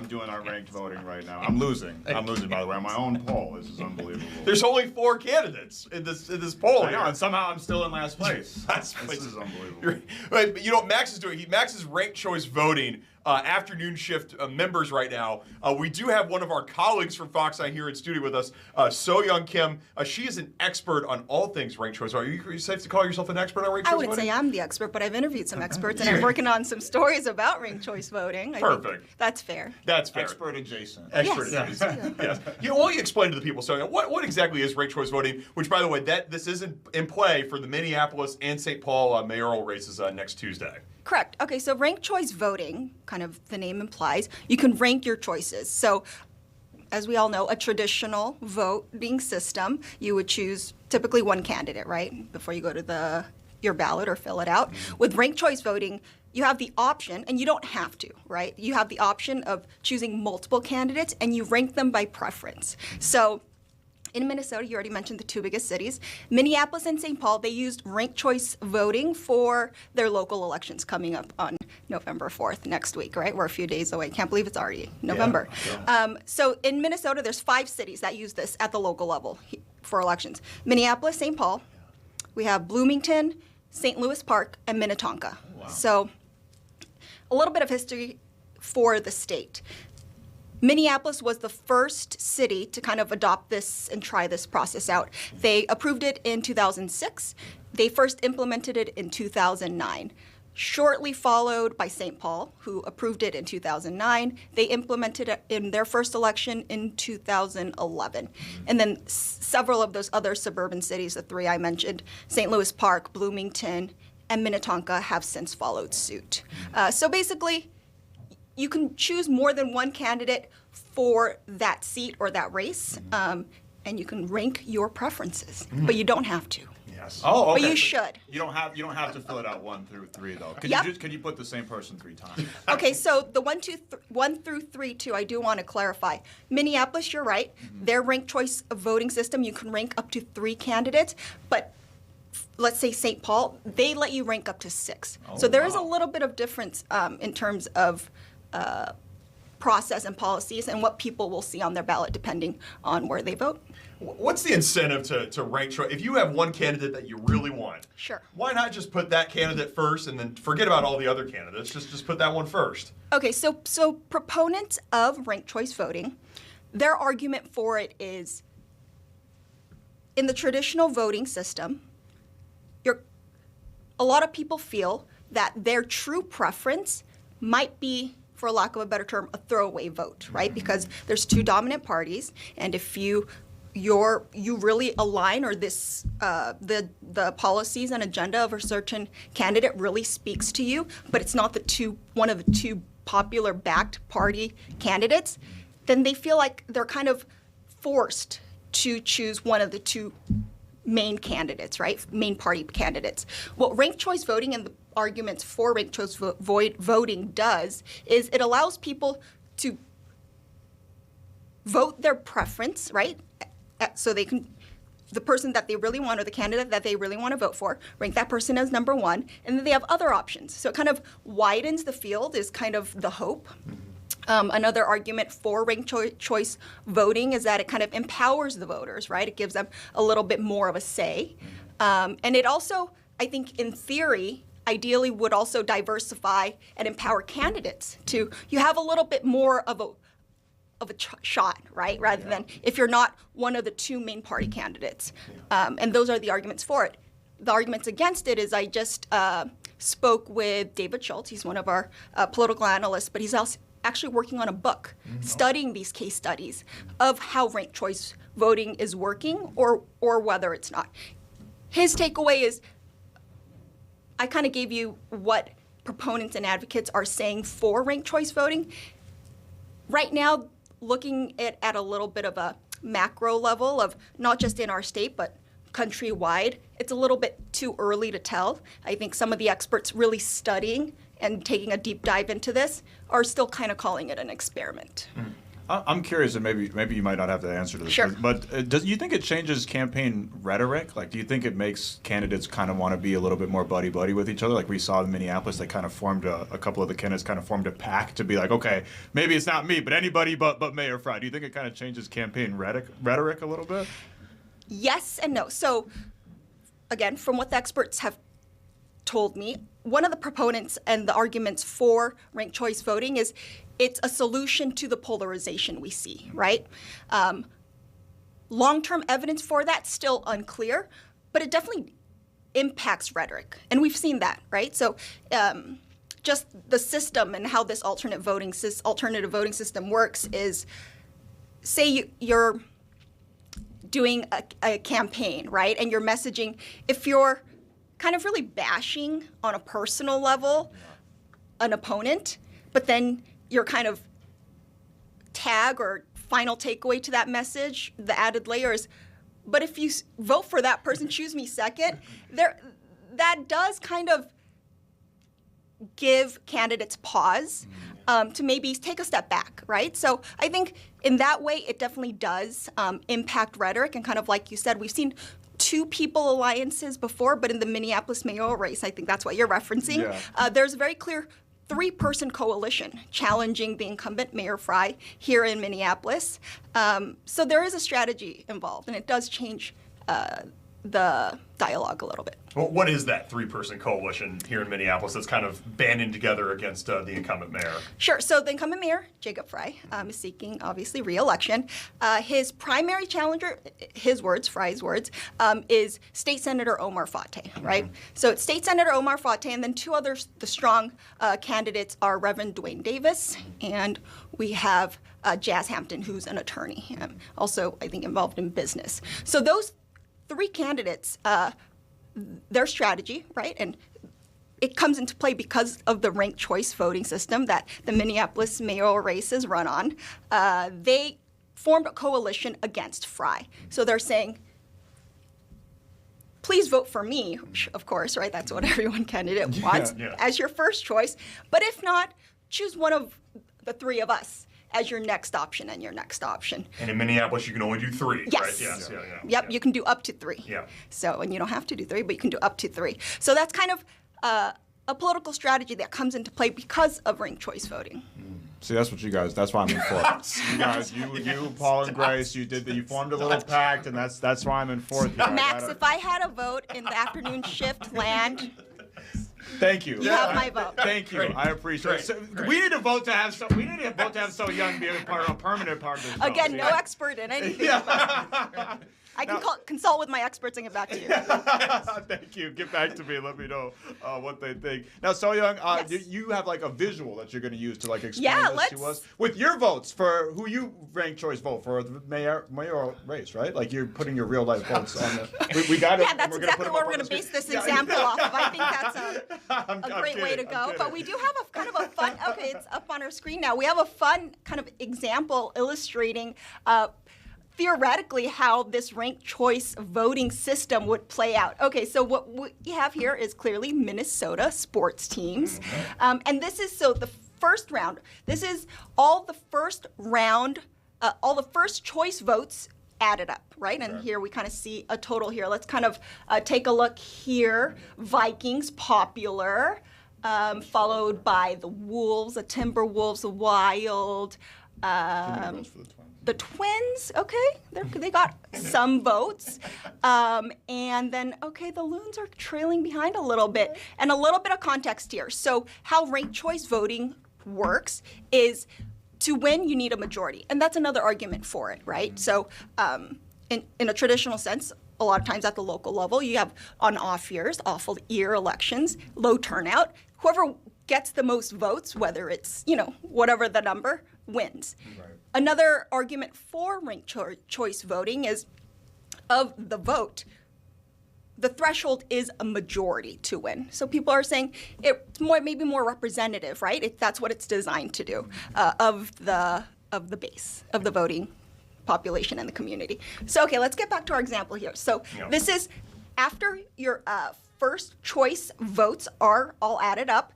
doing our ranked voting right now. I'm losing, by the way, on my own poll. This is unbelievable. There's only 4 candidates in this poll. I know, and somehow I'm still in last place. This is unbelievable. But you know what Max is doing? Max is ranked choice voting. Afternoon shift members right now. We do have one of our colleagues from Fox Eye here in studio with us, Soyoung Kim. She is an expert on all things ranked choice. Are you safe to call yourself an expert on ranked choice voting? I would say I'm the expert, but I've interviewed some experts and I'm working on some stories about ranked choice voting. Perfect. That's fair. That's fair. Expert adjacent. Expert Yes. adjacent. Yes. Why don't you explain to the people, Soyoung, what exactly is ranked choice voting? Which, by the way, this is in play for the Minneapolis and St. Paul mayoral races next Tuesday. Correct. Okay, so ranked choice voting, kind of the name implies, you can rank your choices. So, as we all know, a traditional voting system, you would choose typically one candidate, right, before you go to your ballot or fill it out. With ranked choice voting, you have the option, and you don't have to, right? You have the option of choosing multiple candidates, and you rank them by preference. So, in Minnesota, you already mentioned the 2 biggest cities. Minneapolis and St. Paul, they used ranked choice voting for their local elections coming up on November 4th, next week, right? We're a few days away. Can't believe it's already November. Yeah. So in Minnesota, there's 5 cities that use this at the local level for elections. Minneapolis, St. Paul, we have Bloomington, St. Louis Park, and Minnetonka. Wow. So a little bit of history for the state. Minneapolis was the first city to kind of adopt this and try this process out. They approved it in 2006. They first implemented it in 2009. Shortly followed by St. Paul, who approved it in 2009. They implemented it in their first election in 2011. And then several of those other suburban cities, the 3 I mentioned, St. Louis Park, Bloomington, and Minnetonka, have since followed suit. So basically, you can choose more than one candidate for that seat or that race, and you can rank your preferences, but you don't have to. Yes. Oh, okay. But you should. You don't have to fill it out 1 through 3 though. Can you put the same person 3 times? Okay, so the 1 through 3 too, I do want to clarify. Minneapolis, you're right. Their ranked choice voting system, you can rank up to 3 candidates, but let's say St. Paul, they let you rank up to 6. So there is a little bit of difference in terms of process and policies and what people will see on their ballot depending on where they vote. What's the incentive to rank choice? If you have one candidate that you really want, Sure. Why not just put that candidate first and then forget about all the other candidates? Just put that one first. Okay, so proponents of ranked choice voting, their argument for it is in the traditional voting system, a lot of people feel that their true preference might be, for lack of a better term, a throwaway vote, right? Because there's 2 dominant parties, and if you really align, or this the policies and agenda of a certain candidate really speaks to you, but it's not one of the 2 popular backed party candidates, then they feel like they're kind of forced to choose one of the 2 main candidates, right? Main party candidates. What ranked choice voting and the arguments for ranked choice voting does is it allows people to vote their preference, right? So they can, the person that they really want or the candidate that they really want to vote for, rank that person as number 1, and then they have other options. So it kind of widens the field is kind of the hope. Another argument for ranked choice voting is that it kind of empowers the voters, right? It gives them a little bit more of a say. And it also, I think, in theory, ideally would also diversify and empower candidates to, you have a little bit more of a shot, right? Rather than if you're not one of the two main party candidates. And those are the arguments for it. The arguments against it is I just spoke with David Schultz. He's one of our political analysts, but he's also actually working on a book studying these case studies of how ranked choice voting is working or whether it's not. His takeaway is, I kind of gave you what proponents and advocates are saying for ranked choice voting. Right now, looking at a little bit of a macro level of not just in our state, but countrywide, it's a little bit too early to tell. I think some of the experts really studying and taking a deep dive into this are still kind of calling it an experiment. I'm curious, and maybe you might not have the answer to this, Sure. but do you think it changes campaign rhetoric? Like, do you think it makes candidates kind of want to be a little bit more buddy-buddy with each other? Like we saw in Minneapolis, they kind of formed a couple of the candidates kind of formed a pack to be like, okay, maybe it's not me, but anybody but Mayor Fry. Do you think it kind of changes campaign rhetoric a little bit? Yes and no. So, again, from what the experts have told me, one of the proponents and the arguments for ranked choice voting is it's a solution to the polarization we see, right? Long-term evidence for that still unclear, but it definitely impacts rhetoric, and we've seen that, right? So just the system and how this alternative voting system works is, say you're doing a campaign, right? And you're messaging, if you're kind of really bashing on a personal level an opponent, but then your kind of tag or final takeaway to that message, the added layer is, but if you vote for that person, choose me second, that does kind of give candidates pause to maybe take a step back, right? So I think in that way, it definitely does impact rhetoric. And kind of like you said, we've seen two people alliances before, but in the Minneapolis mayoral race, I think that's what you're referencing, there's a very clear three-person coalition challenging the incumbent Mayor Fry here in Minneapolis. So there is a strategy involved, and it does change the dialogue a little bit. Well, what is that three-person coalition here in Minneapolis that's kind of banding together against the incumbent mayor? Sure. So the incumbent mayor, Jacob Fry, is seeking, obviously, re-election. His primary challenger, Fry's words, is State Senator Omar Fateh, right? So it's State Senator Omar Fateh, and then two others, the strong candidates are Reverend Dwayne Davis, and we have Jazz Hampton, who's an attorney, also, I think, involved in business. So those three candidates, their strategy, right, and it comes into play because of the ranked choice voting system that the Minneapolis mayoral race is run on. They formed a coalition against Fry. So they're saying, please vote for me, of course, right? That's what every candidate wants as your first choice. But if not, choose one of the three of us as your next option and your next option. And in Minneapolis, you can only do three, yes. right? Yes. Yep, you can do up to three. Yeah. So, and you don't have to do three, but you can do up to three. So that's kind of a political strategy that comes into play because of ranked choice voting. See, that's why I'm in fourth. You guys, you, Paul and Grace, you formed a little pact, and that's why I'm in fourth. Max, if I had a vote in the afternoon shift land, thank you. You have my vote. Thank you. Great. I appreciate it. So we need to vote to have Soyoung be a permanent part of this. Again, no expert in anything. I can consult with my experts and get back to you. Thank you. Get back to me. Let me know what they think. Now, Soyoung, yes. you have like a visual that you're going to use to like explain this to us with your votes for who you ranked choice vote for the mayoral race, right? Like you're putting your real life votes on the. We got it. Yeah, that's exactly where we're going to base this example off of. I think that's a great way to go. But we do have a kind of a fun. Okay, it's up on our screen now. We have a fun kind of example illustrating. Theoretically, how this ranked choice voting system would play out. Okay, so what we have here is clearly Minnesota sports teams. And this is, so the first round, this is all the first round, all the first choice votes added up, right? And here we kind of see a total here. Let's kind of take a look here. Vikings, popular. followed by the Wolves, the Timberwolves, the Wild, the Twins. Okay, they got some votes, and then the Loons are trailing behind a little bit. And a little bit of context here. So how ranked choice voting works is to win, you need a majority, and that's another argument for it, right? So in a traditional sense, a lot of times at the local level, you have on off years, awful year elections, low turnout. Whoever gets the most votes, whether it's, whatever the number, wins. Right. Another argument for ranked choice voting is of the vote, the threshold is a majority to win. So people are saying it's maybe more representative, right? That's what it's designed to do of the base of the voting population and the community. So let's get back to our example here. So this is after your first choice votes are all added up.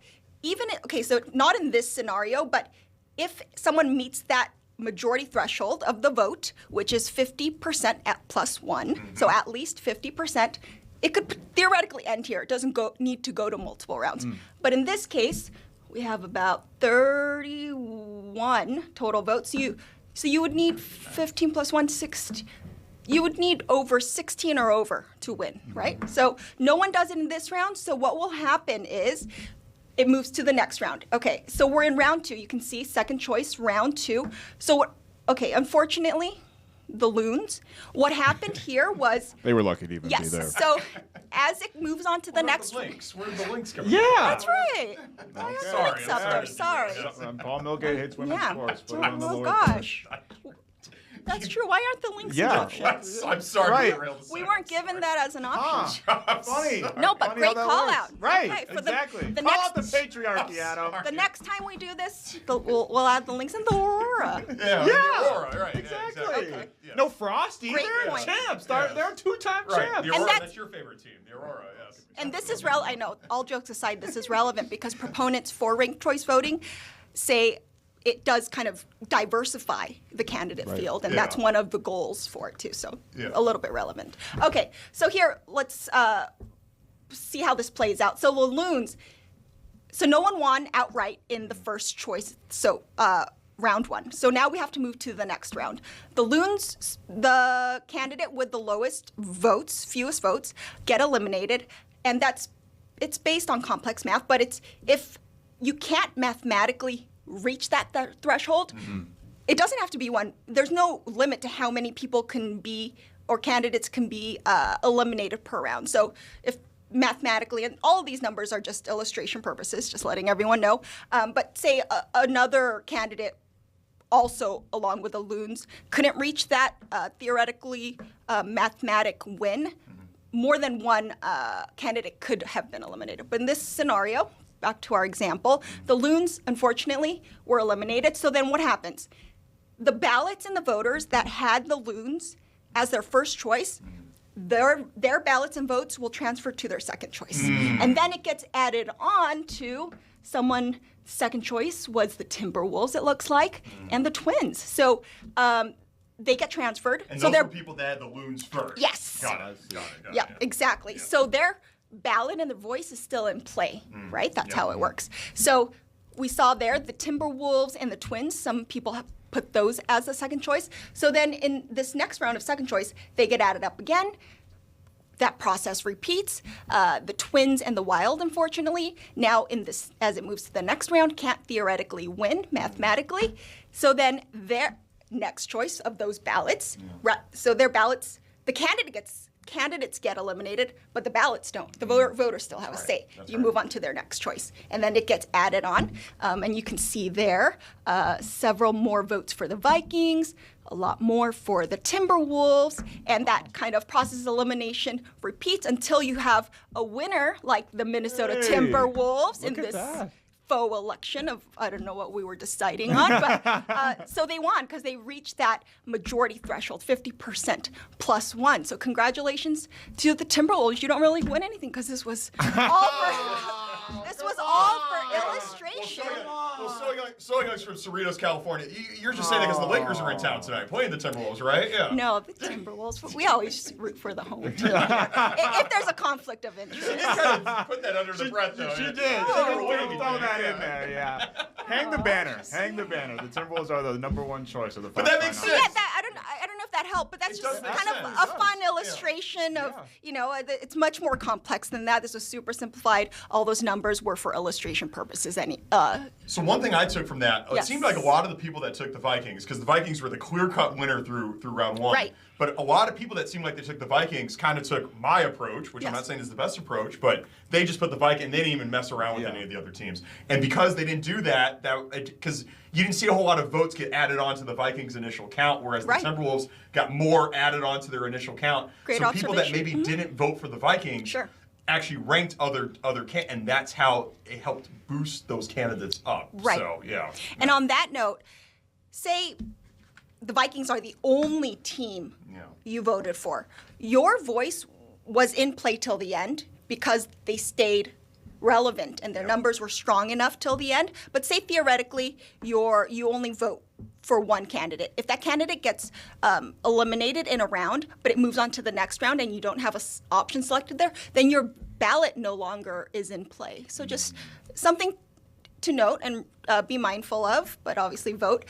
So not in this scenario, but if someone meets that majority threshold of the vote, which is 50% at +1, so at least 50%, it could theoretically end here. It doesn't need to go to multiple rounds. But in this case, we have about 31 total votes. So you would need 15 plus 1, 16. You would need over 16 or over to win, right? So no one does it in this round. So what will happen is it moves to the next round. Okay, so we're in round 2. You can see second choice, round 2. So unfortunately, the Loons, what happened here was... They were lucky to even be there. So as it moves on to the next... Where did the links come Yeah. That's right. Sorry. Paul-Millgate hates women's sports. Put it on the Oh, Lord. gosh. That's true. Why aren't the links an option? I'm sorry. Right. We weren't given that as an option. Funny. No, but Funny great how that call works. out. Right, Okay, for exactly. the Call next- out the patriarchy, Adam. The next time we do this, we'll add the links in the Aurora. Yeah. Aurora, right. Exactly. Yeah, exactly. Yeah. No Frost either. Great point. Champs. Yes. They're two-time Right. champs. The Aurora, that's- that's your favorite team. The Aurora, yes. And this is I know, all jokes aside, this is relevant because proponents for ranked choice voting say it does kind of diversify the candidate field, and that's one of the goals for it too, so a little bit relevant. Okay, so here, let's see how this plays out. So the Loons, so no one won outright in the first choice, so round 1. So now we have to move to the next round. The Loons, the candidate with the lowest votes, fewest votes, get eliminated, and it's based on complex math, but it's if you can't mathematically reach that threshold, it doesn't have to be one. There's no limit to how many people can be or candidates can be eliminated per round. So if mathematically, and all of these numbers are just illustration purposes, just letting everyone know, but say another candidate also along with the Loons couldn't reach that theoretically mathematic win, more than one candidate could have been eliminated. But in this scenario, back to our example, the Loons, unfortunately, were eliminated. So then what happens? The ballots and the voters that had the Loons as their first choice, their ballots and votes will transfer to their second choice. And then it gets added on to someone, second choice was the Timberwolves, it looks like, and the Twins. So they get transferred. And so those were people that had the Loons first. Yes. Got it. Yeah, exactly. Yeah. So their ballot and their voice is still in play, right? That's how it works. So we saw there the Timberwolves and the Twins. Some people have put those as a second choice. So then in this next round of second choice, they get added up again. That process repeats. The Twins and the Wild, unfortunately, now in this, as it moves to the next round, can't theoretically win mathematically. So then their next choice of those ballots, so their ballots, the candidates get eliminated, but the ballots don't. The voters still have a say. You move on to their next choice, and then it gets added on. And you can see there several more votes for the Vikings, a lot more for the Timberwolves, and that kind of process elimination repeats until you have a winner like the Minnesota Timberwolves in this faux election of, I don't know what we were deciding on, but so they won because they reached that majority threshold, 50% plus 1. So congratulations to the Timberwolves. You don't really win anything because this was all for illustration. Well, Soyoung's from Cerritos, California. You're just saying that because the Lakers are in town tonight, playing the Timberwolves, right? Yeah. No, the Timberwolves. We always root for the home team. If there's a conflict of interest. Kind of put that under the breath, though. She Yeah. did. Throw that in there, yeah. Hang the banner. Oh, Hang the banner. The Timberwolves are the number one choice of the. But that makes sense. Yeah, I don't know if that helped, but that's It just does make kind of sense. a fun illustration of, it's much more complex than that. This was super simplified. All those numbers were for illustration purposes. So one thing I took from that, it Yes. seemed like a lot of the people that took the Vikings, because the Vikings were the clear-cut winner through round one. Right. But a lot of people that seemed like they took the Vikings kind of took my approach, which I'm Yes. not saying is the best approach, but they just put the Vikings, and they didn't even mess around with any of the other teams. And because they didn't do that, because you didn't see a whole lot of votes get added on to the Vikings' initial count, whereas Right. the Timberwolves got more added on to their initial count. Great so people that observation. maybe didn't vote for the Vikings Sure. actually ranked other and that's how it helped boost those candidates up. Right. So yeah. And on that note, say the Vikings are the only team you voted for. Your voice was in play till the end because they stayed relevant and their numbers were strong enough till the end. But say theoretically you only vote for one candidate. If that candidate gets eliminated in a round, but it moves on to the next round and you don't have an option selected there, then your ballot no longer is in play. So just something to note and be mindful of, but obviously vote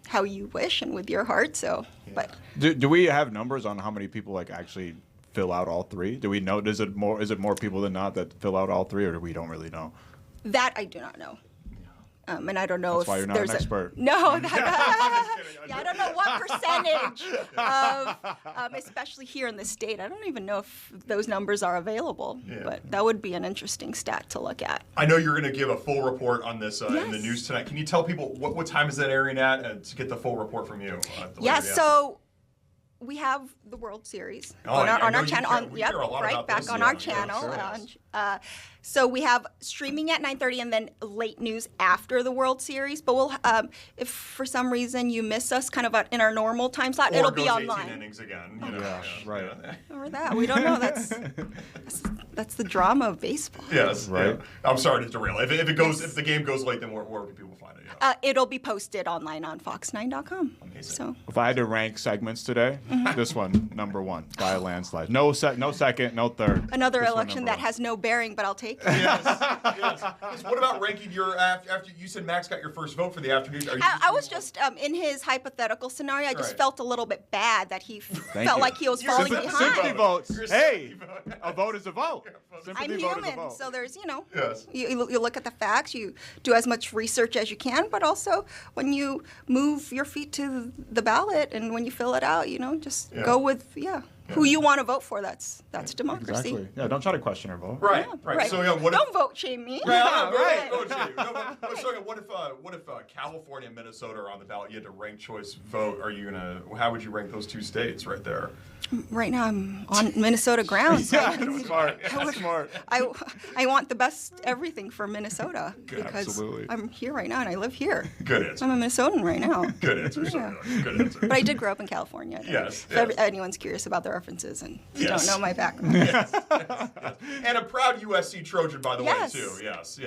how you wish and with your heart. So, but Do we have numbers on how many people actually fill out all three? Do we know? Is it more people than not that fill out all three, or we don't really know? that I do not know. And I don't know That's why if you're not there's an expert. No, I don't know what percentage of, especially here in the state. I don't even know if those numbers are available. Yeah. But that would be an interesting stat to look at. I know you're going to give a full report on this in the Yes. news tonight. Can you tell people what time is that airing at to get the full report from you? Yeah, so we have the World Series on our channel. We care a lot right about back this, on yeah, our yeah, channel. sure is. So we have streaming at 9:30 and then late news after the World Series. But we'll, if for some reason you miss us, kind of in our normal time slot, Or it'll goes be 18 online. innings again. You know, Yeah, right. Or that we don't know. That's the drama of baseball. Yes, Right. yeah. I'm sorry to derail. If the game goes late, then where can people find it? Yeah. It'll be posted online on fox9.com. Amazing. So If I had to rank segments today, this one number one by a landslide. No second, no third. another This one, election number that one. has no bearing, but I'll take it. Yes. What about ranking your after you said Max got your first vote for the afternoon? Are you I was just in his hypothetical scenario. I just Right. felt a little bit bad that he Thank felt you. like he was You're falling sympathy behind. Sympathy votes. You're a Hey, sympathy vote. a vote is a vote. Sympathy I'm vote is a human, vote. so there's Yes. you look at the facts, you do as much research as you can, but also when you move your feet to the ballot and when you fill it out, just Yeah. go with who you want to vote for. That's democracy. Exactly. Yeah, don't try to question her vote. Right. Yeah, Right. So yeah, what Don't if? vote shame me. Right. So yeah, what if California and Minnesota are on the ballot? You had to rank choice vote. How would you rank those two states right there? Right now I'm on Minnesota ground. So Smart. Smart. I want the best everything for Minnesota because Absolutely. I'm here right now and I live here. Good answer. I'm a Minnesotan right now. Good answer. Yeah. Good answer. But I did grow up in California. Yes, If yes. anyone's curious about the references and you Yes. don't know my background. And a proud USC Trojan, by the Yes. way, too. Yes.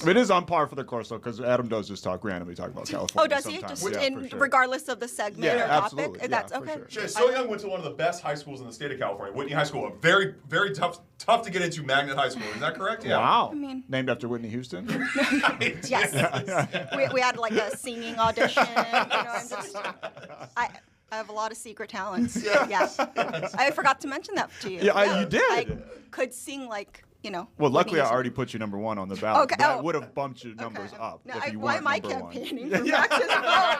It is on par for the course, though, because Adam does just randomly talk about California. Oh, does he? sometimes. Just Yeah, for sure. regardless of the segment Yeah, or topic? absolutely. Yeah, That's for okay. sure. Soyoung went to one of the best high schools in the state of California, Whitney High School. A very, very tough to get into Magnet High School. Is that correct? Yeah. Wow. mean- Named after Whitney Houston? Yes. We had like a singing audition. I have a lot of secret talents. Yes. I forgot to mention that to you. Yeah, you did. I could sing like, Well, luckily, I Whitney already put you number one on the ballot. Okay, That oh. would have bumped your Houston. numbers Okay. up Now, if you why weren't am I number one. campaigning for Max's vote?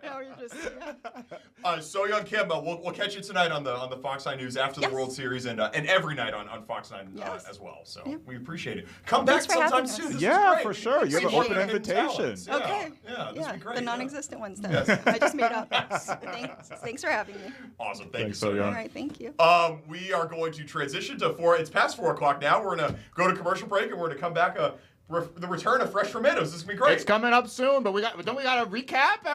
No, you're just, Soyoung Kim, we'll catch you tonight on the Fox 9 News after the Yes. World Series and every night on Fox 9 Yes. as well. So Yep. we appreciate it. Come back Thanks for sometime having soon. us. This is Yeah, great. for sure. You have an Appreciate open hidden invitation. talents. Yeah. Okay. Yeah, this would be great. the yeah. non-existent ones then. Yes. I just made up. Thanks for having me. Awesome. Thank Thanks, you, Soyoung. All right, thank you. We are going to transition to 4. It's past 4 o'clock now. We're going to go to commercial break and we're going to come back. The return of Fresh Tomatoes. This is going to be great. It's coming up soon, but don't we got to recap?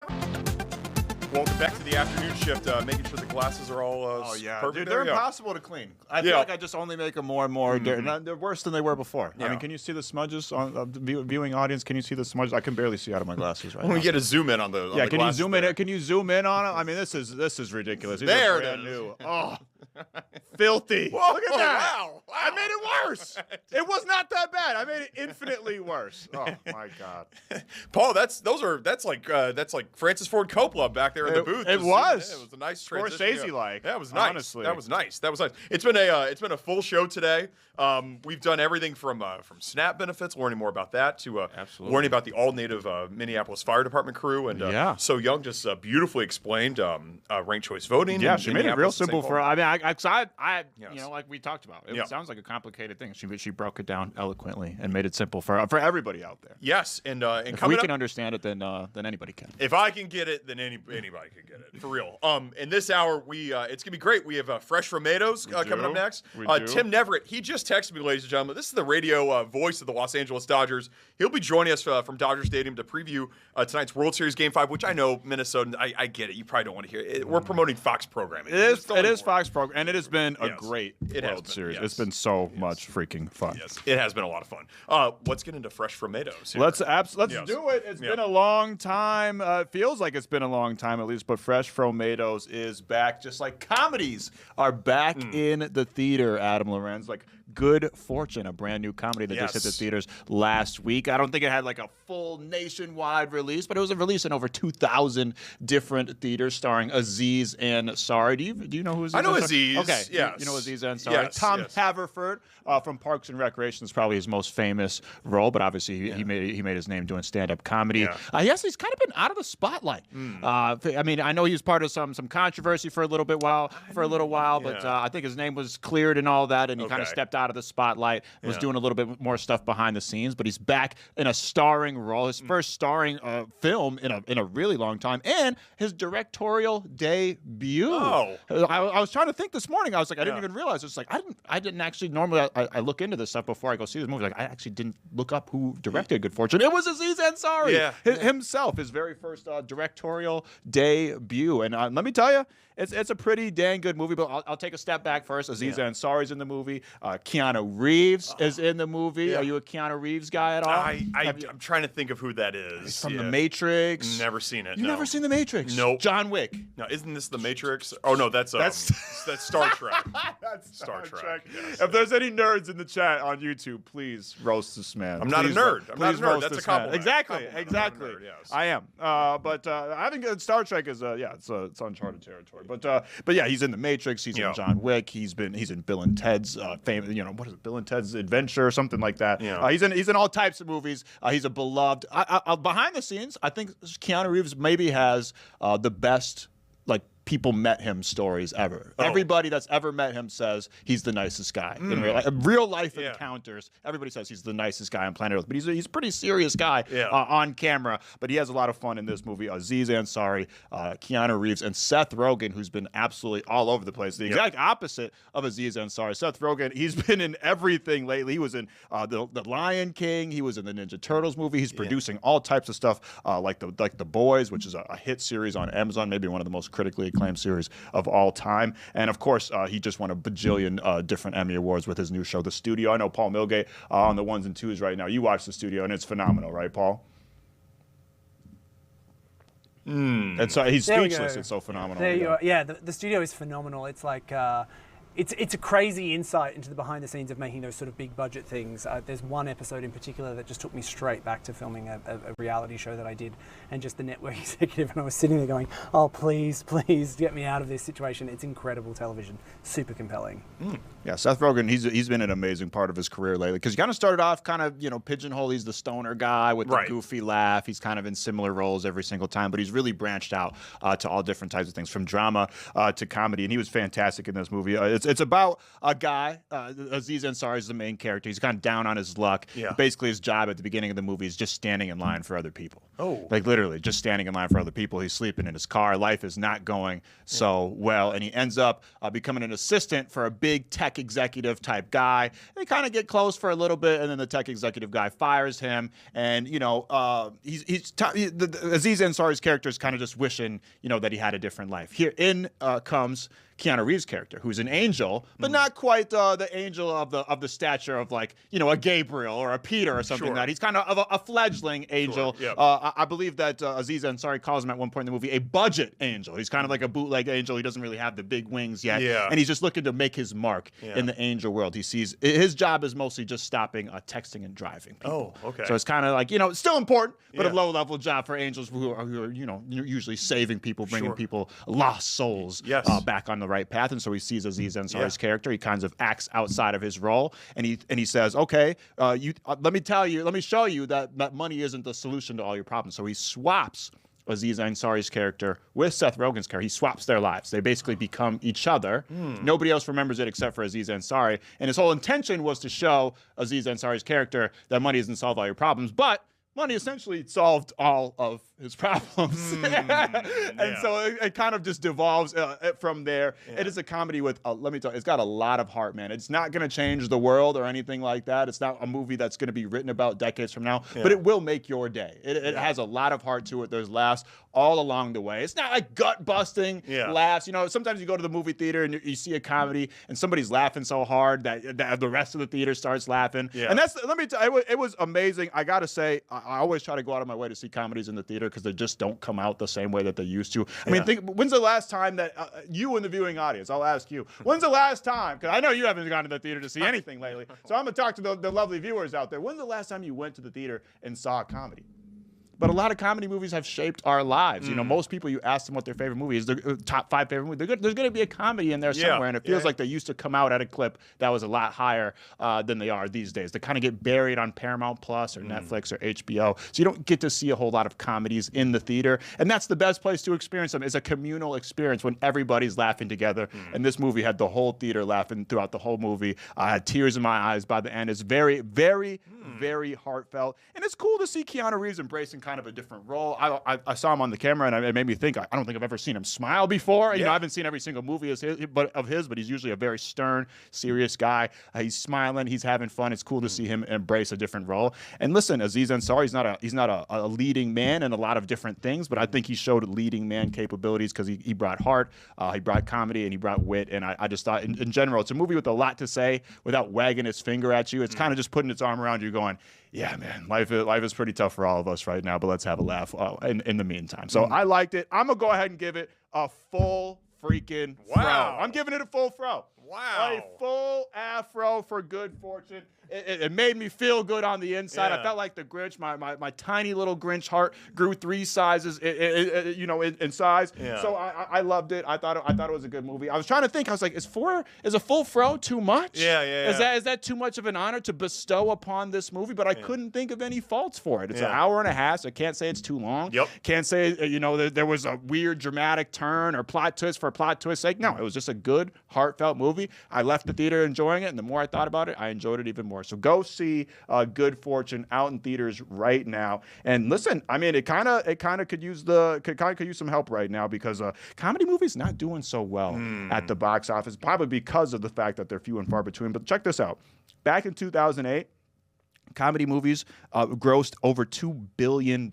Welcome back to the afternoon shift. Making sure the glasses are all perfect. Dude, they're impossible to clean. I feel like I just only make them more and more. They're worse than they were before. I mean, can you see the smudges on the viewing audience? Can you see the smudges? I can barely see out of my glasses right now. We get a zoom in on the can you zoom in? Can you zoom in on them? I mean, this is ridiculous. These there are brand new. Oh, filthy! Whoa, look at that! Wow. I made it worse. It was not that bad. I made it infinitely worse. Oh my god, Paul, that's like Francis Ford Coppola back there in the booth. It was. It was a nice transition. Scorsese-like. That was nice. Honestly, that was nice. It's been a full show today. We've done everything from SNAP benefits, learning more about that, to learning about the all-native Minneapolis Fire Department crew, and Soyoung just beautifully explained ranked choice voting. Yeah, she made it real simple for. I mean, I you know, like we talked about, it sounds like a complicated thing. She broke it down eloquently and made it simple for everybody out there. Yes, and if we can understand it, then anybody can. If I can get it, then anybody can get it, for real. In this hour, it's gonna be great. We have Fresh Tomatoes coming up next. Tim Neverett, he just texted me, ladies and gentlemen. This is the radio voice of the Los Angeles Dodgers. He'll be joining us from Dodger Stadium to preview tonight's World Series Game 5, which I know Minnesota. I get it. You probably don't want to hear it. We're promoting Fox programming. It is Fox program, and it has been a great World Series. It's been so much freaking fun. Yes, it has been a lot of fun. Let's get into Fresh Tomatoes. Let's do it. It's been a long time. Feels like it's been a long time at least, but Fresh Tomatoes is back, just like comedies are back in the theater. Adam-llorens, like Good Fortune, a brand new comedy that just hit the theaters last week. I don't think it had like a full nationwide release, but it was a release in over 2,000 different theaters, starring Aziz Ansari. Do you know who Aziz? I know Ansari? Aziz. Okay, yes. You know Aziz Ansari. Yes, Tom Haverford from Parks and Recreation is probably his most famous role, but obviously he made his name doing stand-up comedy. He's kind of been out of the spotlight. I mean, I know he was part of some controversy for a little while, but I think his name was cleared and all that, and he kind of stepped out of the spotlight, was doing a little bit more stuff behind the scenes, but he's back in a starring role, his first starring film in a really long time, and his directorial debut. I was trying to think this morning. I was like, I didn't even realize. It's like I didn't actually normally. I look into this stuff before I go see this movie. Like I actually didn't look up who directed Good Fortune. It was Aziz Ansari himself, his very first directorial debut. And let me tell you, it's a pretty dang good movie. But I'll take a step back first. Aziz Ansari's in the movie. Keanu Reeves is in the movie. Are you a Keanu Reeves guy at all? I'm trying to think of who that is. He's from The Matrix. Never seen it. You've never seen The Matrix? Nope. John Wick. No, isn't this The Matrix? Oh no, that's Star Trek. That's Star Trek. Yes. If there's any nerds in the chat on YouTube, please roast this man. I'm not a nerd. I'm not a nerd. That's a compliment. Exactly. Nerd, yes. I am. But I think Star Trek is it's uncharted territory. But yeah, he's in The Matrix. He's in John Wick. He's in Bill and Ted's famous. What is it? Bill and Ted's Adventure or something like that. He's in all types of movies. He's a beloved. Behind the scenes, I think Keanu Reeves maybe has the best people met him stories ever. Everybody that's ever met him says he's the nicest guy in real life encounters. Everybody says he's the nicest guy on planet Earth, but he's a pretty serious guy on camera. But he has a lot of fun in this movie. Aziz Ansari, Keanu Reeves, and Seth Rogen, who's been absolutely all over the place. The exact opposite of Aziz Ansari. Seth Rogen, he's been in everything lately. He was in the Lion King. He was in the Ninja Turtles movie. He's producing all types of stuff like the Boys, which is a hit series on Amazon, maybe one of the most critically acclaimed series of all time. And of course, he just won a bajillion different Emmy Awards with his new show, The Studio. I know Paul-Millgate on the 1s and 2s right now. You watch The Studio, and it's phenomenal, right, Paul? He's speechless. It's so phenomenal. There you are. Yeah, the Studio is phenomenal. It's like it's a crazy insight into the behind the scenes of making those sort of big budget things. There's one episode in particular that just took me straight back to filming a reality show that I did, and just the network executive, and I was sitting there going, oh, please get me out of this situation. It's incredible television, super compelling. Yeah, Seth Rogen, he's been an amazing part of his career lately, because he kind of started off kind of, pigeonhole. He's the stoner guy with the goofy laugh. He's kind of in similar roles every single time, but he's really branched out to all different types of things, from drama to comedy, and he was fantastic in this movie. It's about a guy, Aziz Ansari is the main character. He's kind of down on his luck. Yeah. Basically, his job at the beginning of the movie is just standing in line for other people. Oh. Like literally just standing in line for other people. He's sleeping in his car. Life is not going so well. And he ends up becoming an assistant for a big tech executive type guy. They kind of get close for a little bit, and then the tech executive guy fires him. And, Aziz Ansari's character is kind of just wishing, that he had a different life. Here in comes Keanu Reeves' character, who's an angel, but not quite the angel of the stature of like, a Gabriel or a Peter or something. Sure. That he's kind of a fledgling angel. Sure. Yep. I believe that Aziz Ansari calls him at one point in the movie a budget angel. He's kind of like a bootleg angel. He doesn't really have the big wings yet. Yeah. And he's just looking to make his mark in the angel world. He sees his job is mostly just stopping texting and driving people. Oh, okay. So it's kind of like, it's still important, but Yeah. a low-level job for angels who are usually saving people, bringing Sure. people, lost souls Yes. back on the right path. And so he sees Aziz Ansari's character. He kind of acts outside of his role, and he says, okay, let me show you that money isn't the solution to all your problems. So he swaps Aziz Ansari's character with Seth Rogen's character. He swaps their lives. They basically become each other. Nobody else remembers it except for Aziz Ansari. And his whole intention was to show Aziz Ansari's character that money doesn't solve all your problems, but money essentially solved all of his problems. And so it kind of just devolves from there. Yeah. It is a comedy with, let me tell you, it's got a lot of heart, man. It's not going to change the world or anything like that. It's not a movie that's going to be written about decades from now, but it will make your day. It has a lot of heart to it. There's laughs all along the way. It's not like gut-busting laughs. Sometimes you go to the movie theater and you see a comedy and somebody's laughing so hard that the rest of the theater starts laughing. Yeah. And let me tell you, it was amazing. I got to say, I always try to go out of my way to see comedies in the theater because they just don't come out the same way that they used to. I mean, when's the last time that you in the viewing audience, I'll ask you, when's the last time, because I know you haven't gone to the theater to see anything lately, so I'm going to talk to the lovely viewers out there. When's the last time you went to the theater and saw a comedy? But a lot of comedy movies have shaped our lives. Most people, you ask them what their favorite movie is, their top 5 favorite movies, there's going to be a comedy in there somewhere, and it feels like they used to come out at a clip that was a lot higher than they are these days. They kind of get buried on Paramount Plus or Netflix or HBO, so you don't get to see a whole lot of comedies in the theater, and that's the best place to experience them, is a communal experience when everybody's laughing together, and this movie had the whole theater laughing throughout the whole movie. I had tears in my eyes by the end. It's very, very, very heartfelt, and it's cool to see Keanu Reeves embracing kind of a different role. I saw him on the camera, and it made me think, I don't think I've ever seen him smile before. I haven't seen every single movie of his, but he's usually a very stern, serious guy. He's smiling, he's having fun. It's cool to see him embrace a different role. And listen, Aziz Ansari, he's not a leading man in a lot of different things, but I think he showed leading man capabilities because he brought heart, he brought comedy, and he brought wit. And I just thought, in general, it's a movie with a lot to say without wagging its finger at you. It's kind of just putting its arm around you going, yeah, man, life is pretty tough for all of us right now, but let's have a laugh in the meantime. So I liked it. I'm going to go ahead and give it a full freaking fro. I'm giving it a full fro. Wow. A full afro for Good Fortune. It made me feel good on the inside. I felt like the Grinch. My tiny little Grinch heart grew 3 sizes, in size. Yeah. So I loved it. I thought it was a good movie. I was trying to think. I was like, is a full fro too much? Yeah. Is that too much of an honor to bestow upon this movie? But I couldn't think of any faults for it. It's an hour and a half, so I can't say it's too long. Yep. Can't say there was a weird dramatic turn or plot twist for plot twist's sake. No, it was just a good, heartfelt movie. I left the theater enjoying it, and the more I thought about it, I enjoyed it even more. So go see Good Fortune out in theaters right now. And listen, I mean, it kind of could use some help right now because comedy movies not doing so well at the box office, probably because of the fact that they're few and far between. But check this out. Back in 2008, comedy movies grossed over $2 billion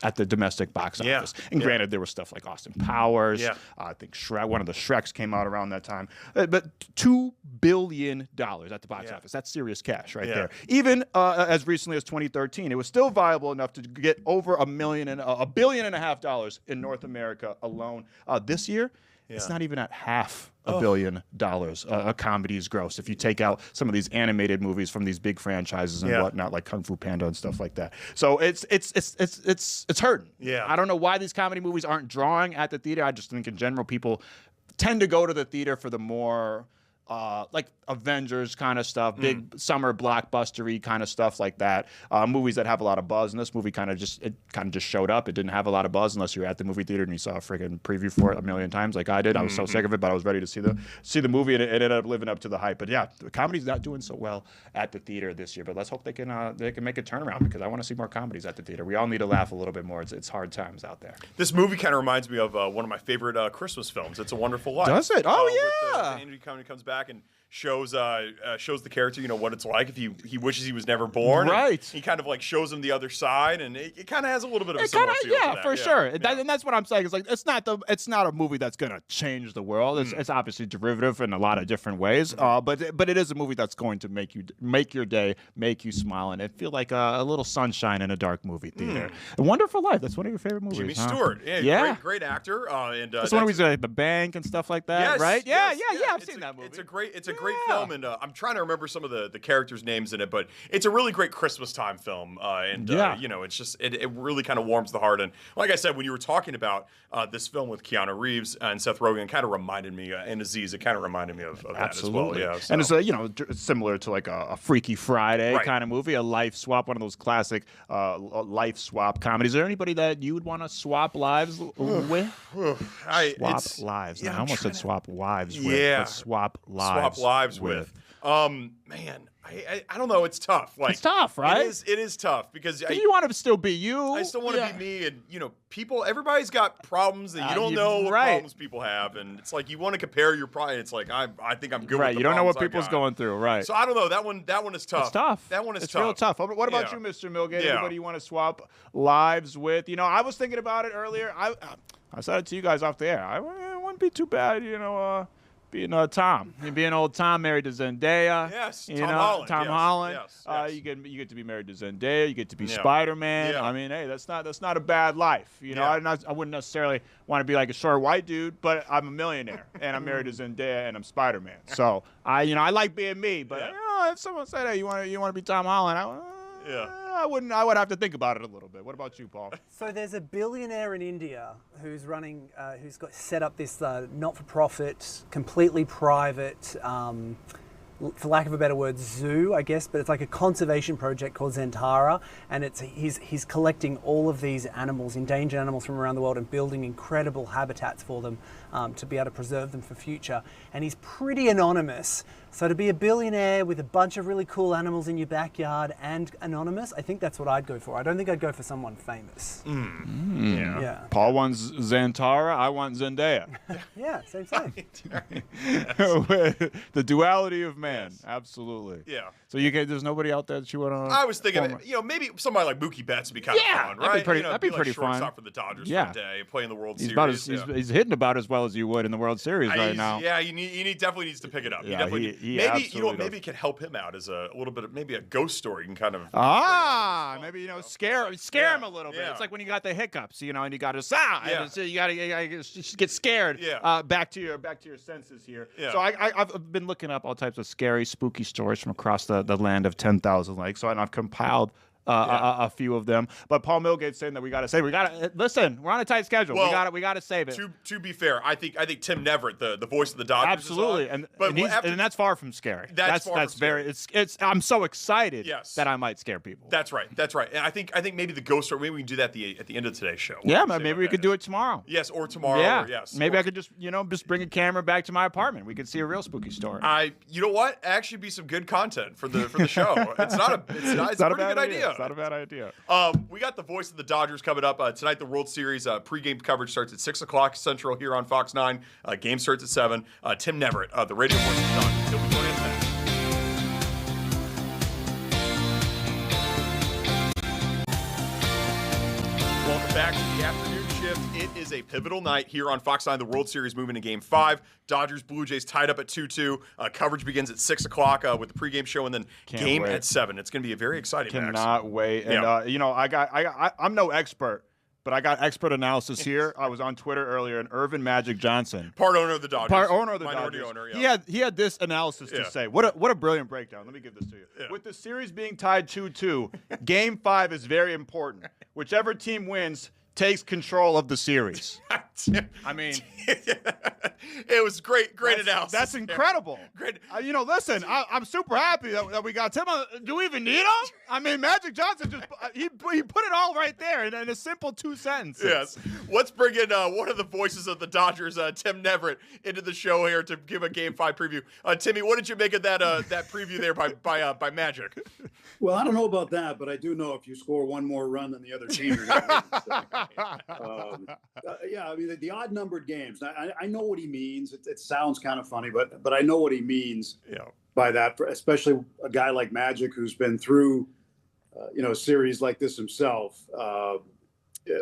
at the domestic box office. And granted, there was stuff like Austin Powers. Yeah. I think one of the Shreks came out around that time. But $2 billion at the box office. That's serious cash right there. Even as recently as 2013, it was still viable enough to get over $1.5 billion in North America alone. This year, it's not even at half $1 billion a comedy's gross if you take out some of these animated movies from these big franchises and whatnot, like Kung Fu Panda and stuff like that. So it's hurting. Yeah. I don't know why these comedy movies aren't drawing at the theater. I just think in general people tend to go to the theater for the more like Avengers kind of stuff, big summer blockbustery kind of stuff like that. Movies that have a lot of buzz. And this movie kind of just showed up. It didn't have a lot of buzz unless you were at the movie theater and you saw a friggin' preview for it a million times, like I did. I was so sick of it, but I was ready to see the movie, and it ended up living up to the hype. But yeah, the comedy's not doing so well at the theater this year. But let's hope they can make a turnaround, because I want to see more comedies at the theater. We all need to laugh a little bit more. It's hard times out there. This movie kind of reminds me of one of my favorite Christmas films. It's a Wonderful Life. Does it? Oh with yeah. Andrew Dice comes back and shows the character, what it's like if he wishes he was never born. Right. He kind of like shows him the other side, and it kind of has a little bit of a similar feel to that. For sure. And that's what I'm saying. It's like it's not a movie that's gonna change the world. It's obviously derivative in a lot of different ways. But it is a movie that's going to make your day, make you smile, and it feel like a little sunshine in a dark movie theater. A Wonderful Life. That's one of your favorite movies. Jimmy huh? Stewart. Yeah. Great actor. And that's one of like the bank and stuff like that, yes, right? Yes, yeah. I've seen that movie. It's a great film, and I'm trying to remember some of the characters' names in it, but it's a really great Christmas time film. It's just it really kind of warms the heart. And like I said, when you were talking about this film with Keanu Reeves and Seth Rogen, it kind of reminded me, and Aziz, it kind of reminded me of that as well. Yeah, so. And it's similar to like a Freaky Friday kind of movie, a life swap, one of those classic life swap comedies. Is there anybody that you would want to swap lives with? Swap lives. I almost said swap wives with. But swap lives with. Man, I don't know. It's tough. Like, it's tough, right? It is tough because you want to still be you. I still want to be me, and people. Everybody's got problems that you don't know what problems people have, and it's like you want to compare your pride. It's like I think I'm good. Right, with the you don't know what problems people's going through, right? So I don't know. That one is tough. It's tough. That one is it's tough. Real tough. What about you, Mr. Millgate? Anybody you want to swap lives with? I was thinking about it earlier. I said it to you guys off the air. It wouldn't be too bad, being Tom, being old Tom married to Zendaya. Yes, Tom Holland. Yes. You get to be married to Zendaya. You get to be Spider-Man. Yeah. I mean, hey, that's not a bad life. I wouldn't necessarily want to be like a short white dude, but I'm a millionaire and I'm married to Zendaya and I'm Spider-Man. So I like being me. But if someone said, hey, you want to be Tom Holland, I wouldn't. I would have to think about it a little bit. What about you, Paul? So there's a billionaire in India who's got set up this not-for-profit, completely private, for lack of a better word, zoo, I guess, but it's like a conservation project called Zentara, and he's collecting all of these animals, endangered animals from around the world, and building incredible habitats for them to be able to preserve them for future. And he's pretty anonymous. So to be a billionaire with a bunch of really cool animals in your backyard and anonymous, I think that's what I'd go for. I don't think I'd go for someone famous. Yeah. Paul wants Zantara. I want Zendaya. Yeah, same thing. The duality of man. Absolutely. Yeah. So there's nobody out there that you want to. I was thinking, maybe somebody like Mookie Betts would be kind of fun, right? That'd be pretty fun. Shortstop for the Dodgers for a day, playing the World Series. He's hitting about as well as you would in the World Series right now. Yeah, he definitely needs to pick it up. Yeah, maybe it could help him out as a little bit of maybe a ghost story. You can kind of maybe scare him a little bit. It's like when you got the hiccups, and you got to so you got to get scared. Back to your senses here. So I've been looking up all types of scary, spooky stories from across the land of 10,000 lakes. So I've compiled a few of them. But Paul Millgate's saying that we got to listen, we're on a tight schedule. Well, we got to save it. To be fair, I think Tim Neverett, the voice of the Dodgers, absolutely, and that's far from scary. That's very. It's I'm so excited that I might scare people. That's right. And I think maybe the ghost story. Maybe we can do that at the end of today's show. Yeah, maybe we could do it tomorrow. Yes, or tomorrow. Yeah. Or yes. Maybe I could just bring a camera back to my apartment. We could see a real spooky story. You know what? Actually, be some good content for the show. It's a pretty good idea. It's not a bad idea. We got the voice of the Dodgers coming up tonight. The World Series pregame coverage starts at 6:00 Central here on Fox 9. Game starts at 7. Tim Neverett, the radio voice of the Dodgers. He'll be joining us next. Welcome back to the afternoon shift. It is a pivotal night here on Fox 9. The World Series moving to Game 5. Dodgers, Blue Jays tied up at 2-2. Coverage begins at 6:00 with the pregame show, and then game at 7. It's going to be a very exciting match. Cannot wait. And I'm no expert, but I got expert analysis here. I was on Twitter earlier, and Irvin Magic Johnson, part owner of the Dodgers, minority owner. Yeah. He had this analysis to say. What a brilliant breakdown. Let me give this to you. Yeah. With the series being tied 2-2, Game 5 is very important. Whichever team wins takes control of the series. I mean, it was great analysis. That's incredible. Great. Listen, I'm super happy that we got Tim. Do we even need him? I mean, Magic Johnson just he put it all right there in a simple 2 sentences. Yes. Let's bring in one of the voices of the Dodgers, Tim Neverett, into the show here to give a Game 5 preview. Timmy, what did you make of that preview there by Magic? Well, I don't know about that, but I do know if you score one more run than the other team, you're going to win. Yeah, I mean, the odd-numbered games. I know what he means. It sounds kind of funny, but I know what he means by that, especially a guy like Magic who's been through, a series like this himself.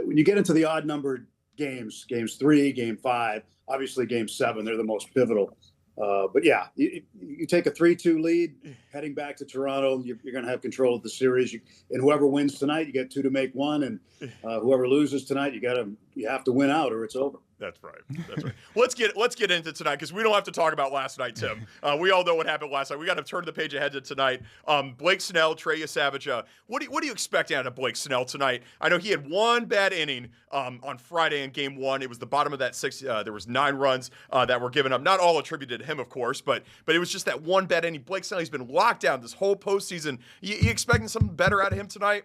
When you get into the odd-numbered games 3, Game 5, obviously Game 7, they're the most pivotal. But yeah, you take a 3-2 lead heading back to Toronto. You're going to have control of the series. And whoever wins tonight, you get 2 to make 1. And whoever loses tonight, you have to win out or it's over. That's right. Let's get into tonight because we don't have to talk about last night, Tim. We all know what happened last night. We got to turn the page ahead to tonight. Blake Snell, Trey Savage. What do you expect out of Blake Snell tonight? I know he had one bad inning on Friday in Game 1. It was the bottom of that 6. There was 9 runs that were given up. Not all attributed to him, of course, but it was just that one bad inning. Blake Snell, he's been locked down this whole postseason. You expecting something better out of him tonight?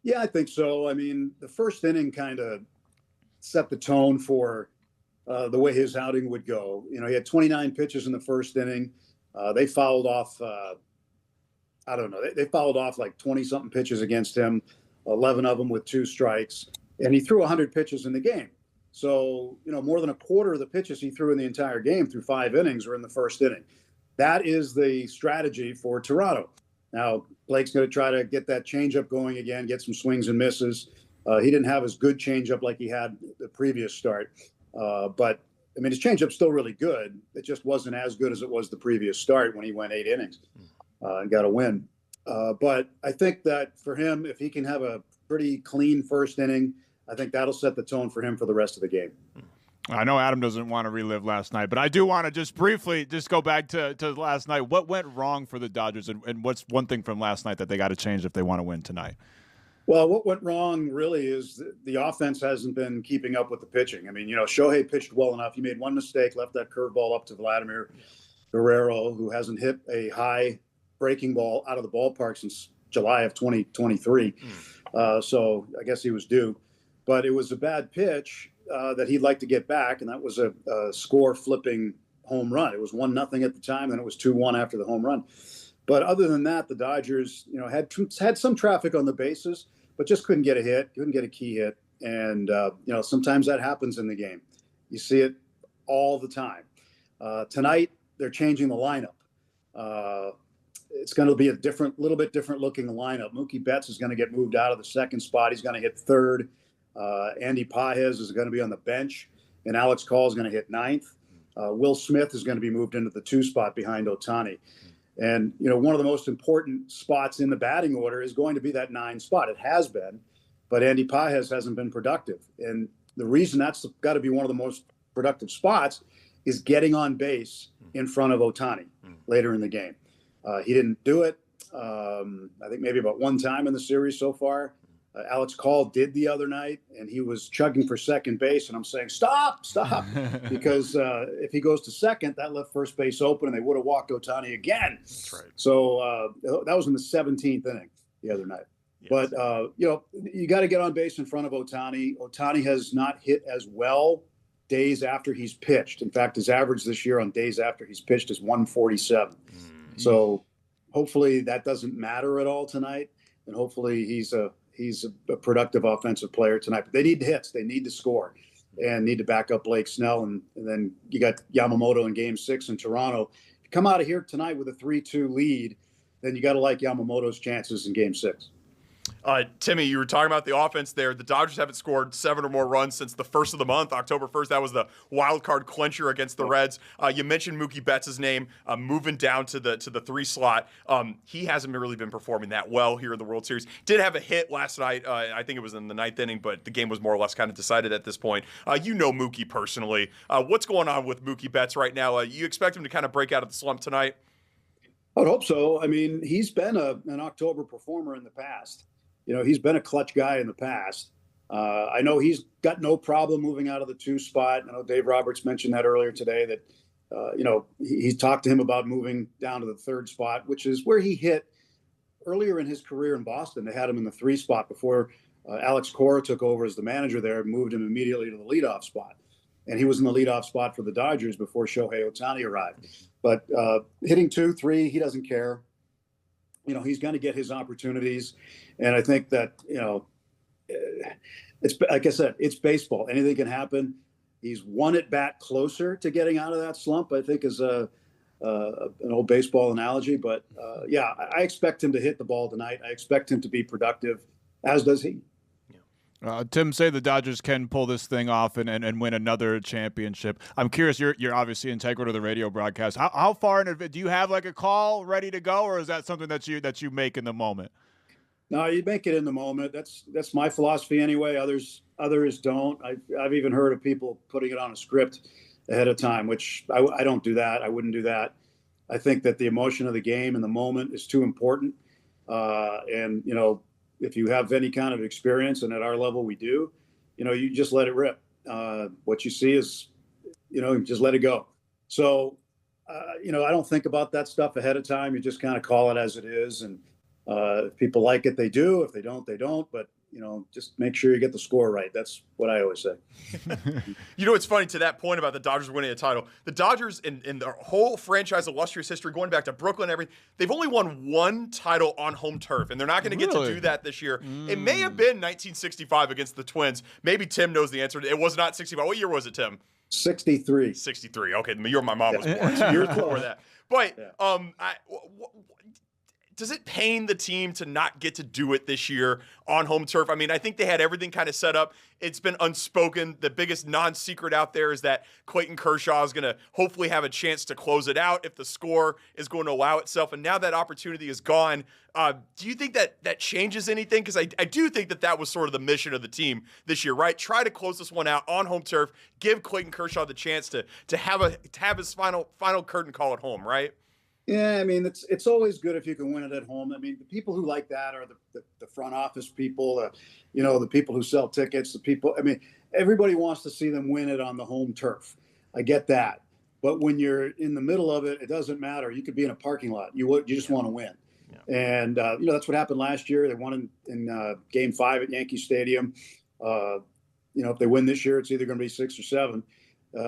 Yeah, I think so. I mean, the first inning kind of set the tone for the way his outing would go. He had 29 pitches in the first inning. They fouled off, I don't know, they fouled off like 20-something pitches against him, 11 of them with 2 strikes, and he threw 100 pitches in the game. So, more than a quarter of the pitches he threw in the entire game through 5 innings were in the first inning. That is the strategy for Toronto. Now, Blake's going to try to get that changeup going again, get some swings and misses. He didn't have as good changeup like he had the previous start. But, I mean, his changeup's still really good. It just wasn't as good as it was the previous start when he went 8 innings and got a win. But I think that for him, if he can have a pretty clean first inning, I think that'll set the tone for him for the rest of the game. I know Adam doesn't want to relive last night, but I do want to just briefly go back to last night. What went wrong for the Dodgers, and what's one thing from last night that they got to change if they want to win tonight? Well, what went wrong really is the offense hasn't been keeping up with the pitching. I mean, Shohei pitched well enough. He made one mistake, left that curveball up to Vladimir Guerrero, who hasn't hit a high breaking ball out of the ballpark since July of 2023. So I guess he was due. But it was a bad pitch that he'd like to get back, and that was a score-flipping home run. It was 1-0 at the time, and it was 2-1 after the home run. But other than that, the Dodgers, had some traffic on the bases, but just couldn't get a hit, couldn't get a key hit. And, sometimes that happens in the game. You see it all the time. Tonight, they're changing the lineup. It's going to be a little bit different looking lineup. Mookie Betts is going to get moved out of the second spot. He's going to hit third. Andy Pages is going to be on the bench, and Alex Call is going to hit ninth. Will Smith is going to be moved into the 2 spot behind Ohtani. And, one of the most important spots in the batting order is going to be that 9 spot. It has been, but Andy Pages hasn't been productive. And the reason that's got to be one of the most productive spots is getting on base in front of Ohtani later in the game. He didn't do it. I think maybe about 1 time in the series so far. Alex Call did the other night, and he was chugging for second base. And I'm saying, stop, because if he goes to second, that left first base open, and they would have walked Ohtani again. That's right. So that was in the 17th inning the other night. Yes. But, you got to get on base in front of Ohtani. Ohtani has not hit as well days after he's pitched. In fact, his average this year on days after he's pitched is 147. So hopefully that doesn't matter at all tonight, and hopefully he's a productive offensive player tonight. But they need hits. They need to score and need to back up Blake Snell. And then you got Yamamoto in Game 6 in Toronto. If you come out of here tonight with a 3-2 lead, then you got to like Yamamoto's chances in Game 6. Timmy, you were talking about the offense there. The Dodgers haven't scored 7 or more runs since the first of the month, October 1st. That was the wild card clincher against the Reds. You mentioned Mookie Betts' name, moving down to the 3 slot. He hasn't really been performing that well here in the World Series. Did have a hit last night. I think it was in the 9th inning, but the game was more or less kind of decided at this point. You know Mookie personally. What's going on with Mookie Betts right now? You expect him to kind of break out of the slump tonight? I would hope so. I mean, he's been an October performer in the past. He's been a clutch guy in the past. I know he's got no problem moving out of the 2 spot. I know Dave Roberts mentioned that earlier today, that he talked to him about moving down to the 3rd spot, which is where he hit earlier in his career in Boston. They had him in the 3 spot before Alex Cora took over as the manager there and moved him immediately to the leadoff spot. And he was in the leadoff spot for the Dodgers before Shohei Ohtani arrived. But hitting 2, 3, he doesn't care. He's going to get his opportunities. And I think that, it's like I said, it's baseball. Anything can happen. He's one at bat closer to getting out of that slump, I think, is an old baseball analogy. But yeah, I expect him to hit the ball tonight. I expect him to be productive, as does he. Tim, say the Dodgers can pull this thing off and win another championship. I'm curious, you're obviously integral to the radio broadcast. How far in advance, do you have like a call ready to go, or is that something that you make in the moment? No, you make it in the moment. That's my philosophy anyway. Others don't. I've even heard of people putting it on a script ahead of time, which I don't do that. I wouldn't do that. I think that the emotion of the game in the moment is too important. And if you have any kind of experience, and at our level we do, you just let it rip. What you see is, just let it go. So, I don't think about that stuff ahead of time. You just kind of call it as it is. And if people like it, they do. If they don't, they don't. But, just make sure you get the score right. That's what I always say. It's funny, to that point about the Dodgers winning a title. The Dodgers, in their whole franchise illustrious history, going back to Brooklyn and everything, they've only won 1 title on home turf, and they're not going to get to do that this year. It may have been 1965 against the Twins. Maybe Tim knows the answer. It was not 65. What year was it, Tim? 63. 63. Okay, the year my mom was born. 2 years before that. But does it pain the team to not get to do it this year on home turf? I mean, I think they had everything kind of set up. It's been unspoken. The biggest non-secret out there is that Clayton Kershaw is going to hopefully have a chance to close it out if the score is going to allow itself. And now that opportunity is gone. Do you think that changes anything? Because I do think that was sort of the mission of the team this year, right? Try to close this one out on home turf. Give Clayton Kershaw the chance to have his final curtain call at home, right? Yeah, I mean, it's always good if you can win it at home. I mean, the people who like that are the front office people, the people who sell tickets, the people. I mean, everybody wants to see them win it on the home turf. I get that, but when you're in the middle of it, it doesn't matter. You could be in a parking lot. You just want to win, and that's what happened last year. They won in Game 5 at Yankee Stadium. If they win this year, it's either going to be 6 or 7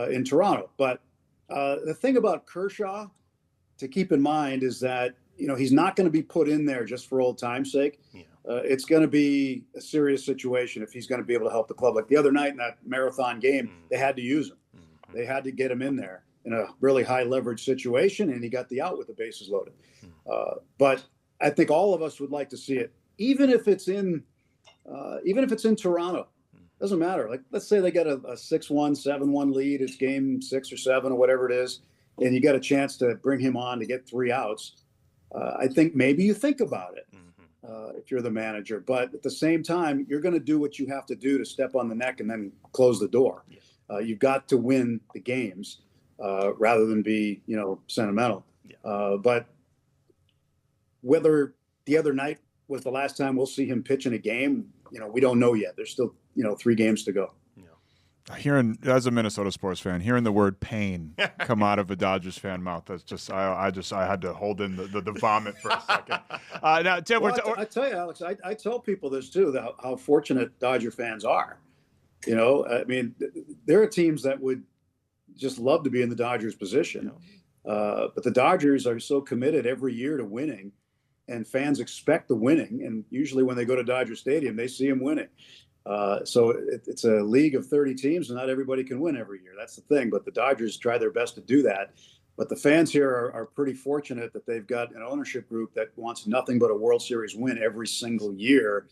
in Toronto. But the thing about Kershaw to keep in mind is that, he's not going to be put in there just for old time's sake. Yeah. It's going to be a serious situation if he's going to be able to help the club. Like the other night in that marathon game, they had to use him. They had to get him in there in a really high leverage situation, and he got the out with the bases loaded. But I think all of us would like to see it, even if it's in Toronto. Doesn't matter. Like, let's say they get a 6-1, 7-1 lead. It's game 6 or 7 or whatever it is. And you got a chance to bring him on to get 3 outs. I think maybe you think about it if you're the manager. But at the same time, you're going to do what you have to do to step on the neck and then close the door. You've got to win the games rather than be, sentimental. But whether the other night was the last time we'll see him pitch in a game, we don't know yet. There's still, 3 games to go. Hearing, as a Minnesota sports fan, hearing the word pain come out of a Dodgers fan mouth, that's just, I had to hold in the vomit for a second. Now, Tim, I tell you, Alex, I tell people this too, how fortunate Dodger fans are. I mean, there are teams that would just love to be in the Dodgers position. But the Dodgers are so committed every year to winning, and fans expect the winning. And usually when they go to Dodger Stadium, they see them winning. So it's a league of 30 teams, and not everybody can win every year. That's the thing. But the Dodgers try their best to do that. But the fans here are pretty fortunate that they've got an ownership group that wants nothing but a World Series win every single year,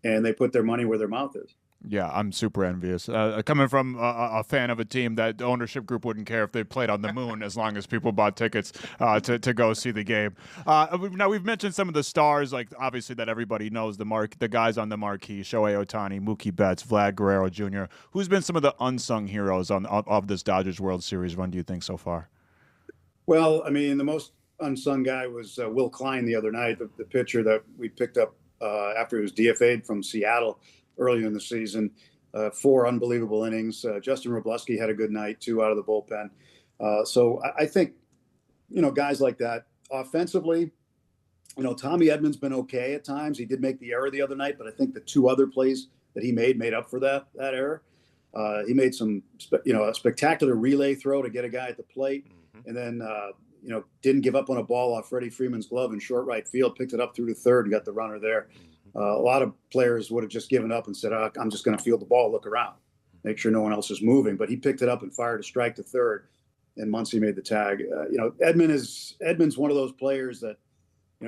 and they put their money where their mouth is. Yeah, I'm super envious. Coming from a fan of a team that the ownership group wouldn't care if they played on the moon as long as people bought tickets to go see the game. Now, we've mentioned some of the stars, like obviously that everybody knows, the guys on the marquee, Shohei Ohtani, Mookie Betts, Vlad Guerrero Jr. Who's been some of the unsung heroes of this Dodgers World Series run, do you think, so far? Well, I mean, the most unsung guy was Will Klein the other night, the pitcher that we picked up after he was DFA'd from Seattle earlier in the season. 4 unbelievable innings. Justin Robleski had a good night, 2 out of the bullpen. So I think, guys like that offensively, Tommy Edman's been okay at times. He did make the error the other night, but I think the 2 other plays that he made up for that error. He made some, a spectacular relay throw to get a guy at the plate, and then, didn't give up on a ball off Freddie Freeman's glove in short right field, picked it up through to third and got the runner there. A lot of players would have just given up and said, I'm just going to field the ball, look around, make sure no one else is moving. But he picked it up and fired a strike to third, and Muncy made the tag. Edman's one of those players that,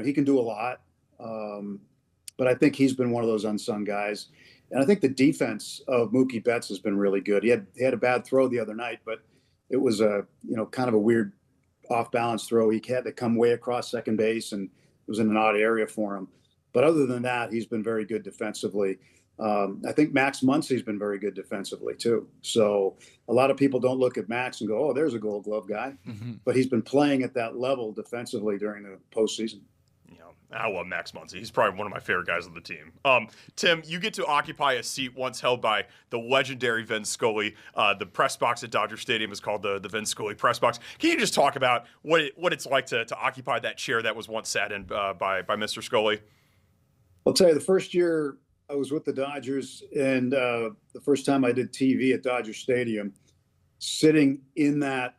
he can do a lot. But I think he's been one of those unsung guys. And I think the defense of Mookie Betts has been really good. He had a bad throw the other night, but it was kind of a weird off-balance throw. He had to come way across second base, and it was in an odd area for him. But other than that, he's been very good defensively. I think Max Muncy's been very good defensively too. So a lot of people don't look at Max and go, "Oh, there's a Gold Glove guy," but he's been playing at that level defensively during the postseason. I love Max Muncy. He's probably one of my favorite guys on the team. Tim, you get to occupy a seat once held by the legendary Vin Scully. The press box at Dodger Stadium is called the Vin Scully press box. Can you just talk about what it's like to occupy that chair that was once sat in by Mr. Scully? I'll tell you, the first year I was with the Dodgers, and the first time I did TV at Dodger Stadium, sitting in that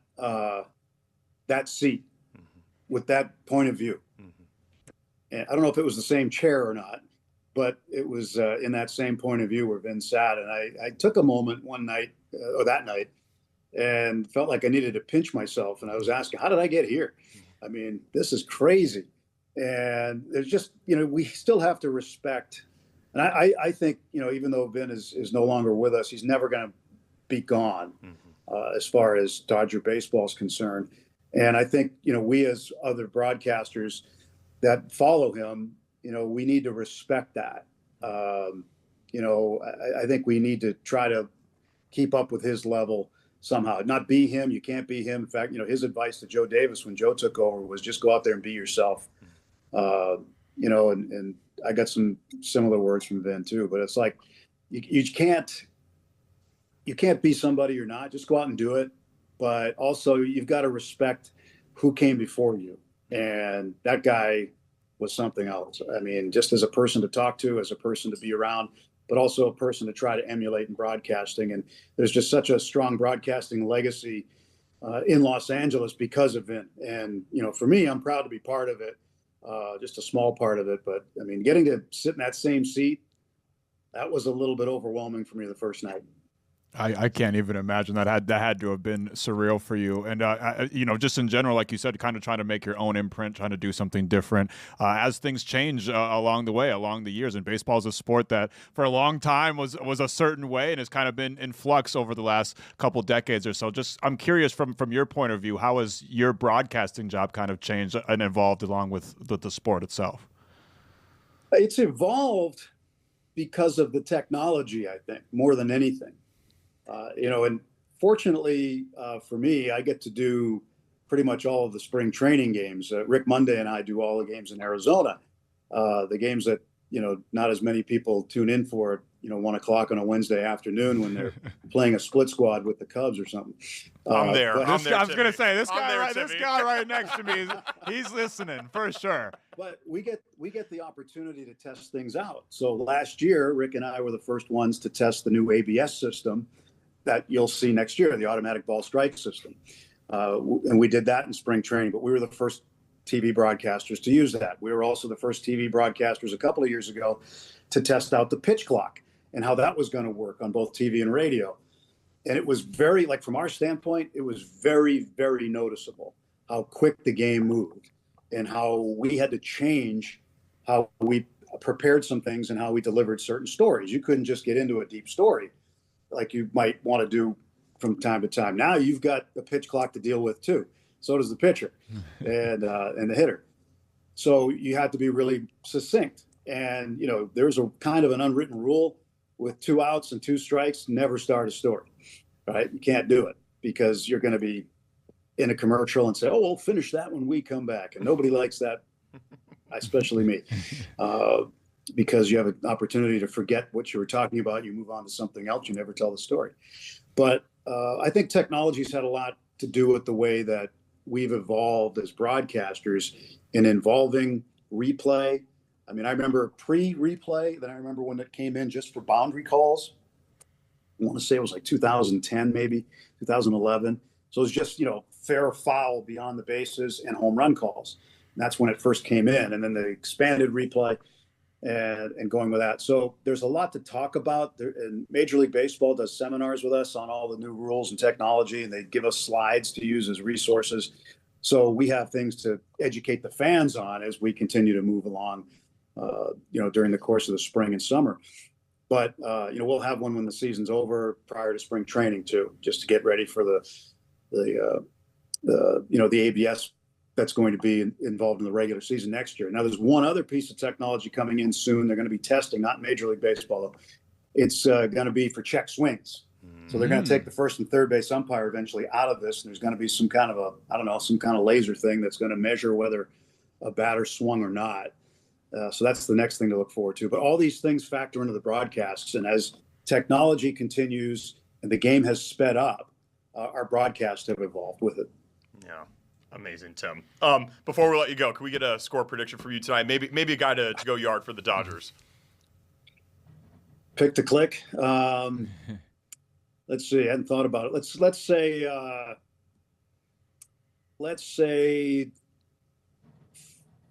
seat with that point of view. And I don't know if it was the same chair or not, but it was in that same point of view where Vin sat. And I took a moment one night, or that night, and felt like I needed to pinch myself. And I was asking, how did I get here? I mean, this is crazy. And there's just, we still have to respect. And I think, even though Vin is no longer with us, he's never going to be gone as far as Dodger baseball is concerned. And I think, we as other broadcasters that follow him, we need to respect that. I think we need to try to keep up with his level somehow, not be him. You can't be him. In fact, his advice to Joe Davis when Joe took over was just go out there and be yourself. And I got some similar words from Vin too, but it's like, you can't be somebody you're not. Just go out and do it. But also you've got to respect who came before you. And that guy was something else. I mean, just as a person to talk to, as a person to be around, but also a person to try to emulate in broadcasting. And there's just such a strong broadcasting legacy in Los Angeles because of Vin. And, for me, I'm proud to be part of it, just a small part of it. But, I mean, getting to sit in that same seat, that was a little bit overwhelming for me the first night. I can't even imagine that had to have been surreal for you. And, just in general, like you said, kind of trying to make your own imprint, trying to do something different as things change along the way, along the years. And baseball is a sport that for a long time was a certain way and has kind of been in flux over the last couple decades or so. Just I'm curious from your point of view, how has your broadcasting job kind of changed and evolved along with the sport itself? It's evolved because of the technology, I think, more than anything. And fortunately for me, I get to do pretty much all of the spring training games. Rick Monday and I do all the games in Arizona, the games that, not as many people tune in for, 1 o'clock on a Wednesday afternoon when they're playing a split squad with the Cubs or something. I'm there. I was going to say, this guy right next to me, he's listening for sure. But we get the opportunity to test things out. So last year, Rick and I were the first ones to test the new ABS system that you'll see next year, the automatic ball strike system. And we did that in spring training, but we were the first TV broadcasters to use that. We were also the first TV broadcasters a couple of years ago to test out the pitch clock and how that was going to work on both TV and radio. And it was very, from our standpoint, it was very, very noticeable how quick the game moved and how we had to change how we prepared some things and how we delivered certain stories. You couldn't just get into a deep story like you might want to do from time to time. Now you've got a pitch clock to deal with too. So does the pitcher and the hitter. So you have to be really succinct. And, there's a kind of an unwritten rule with 2 outs and 2 strikes, never start a story, right? You can't do it because you're going to be in a commercial and say, oh, we'll finish that when we come back. And nobody likes that, especially me. because you have an opportunity to forget what you were talking about. You move on to something else. You never tell the story. But I think technology's had a lot to do with the way that we've evolved as broadcasters in involving replay. I mean, I remember pre-replay, then I remember when it came in just for boundary calls. I want to say it was like 2010, maybe 2011. So it was just, fair or foul beyond the bases and home run calls. And that's when it first came in. And then they expanded replay and going with that. So there's a lot to talk about. And Major League Baseball does seminars with us on all the new rules and technology, and they give us slides to use as resources. So we have things to educate the fans on as we continue to move along, during the course of the spring and summer. But, we'll have one when the season's over, prior to spring training too, just to get ready for the ABS that's going to be involved in the regular season next year. Now, there's one other piece of technology coming in soon. They're going to be testing, not Major League Baseball, though. It's going to be for check swings. So they're going to take the first and third base umpire eventually out of this. And there's going to be some kind of laser thing that's going to measure whether a batter swung or not. So that's the next thing to look forward to. But all these things factor into the broadcasts. And as technology continues and the game has sped up, our broadcasts have evolved with it. Yeah. Amazing, Tim. Before we let you go, can we get a score prediction from you tonight? Maybe a guy to go yard for the Dodgers. Pick to click. Let's see. I hadn't thought about it. Let's say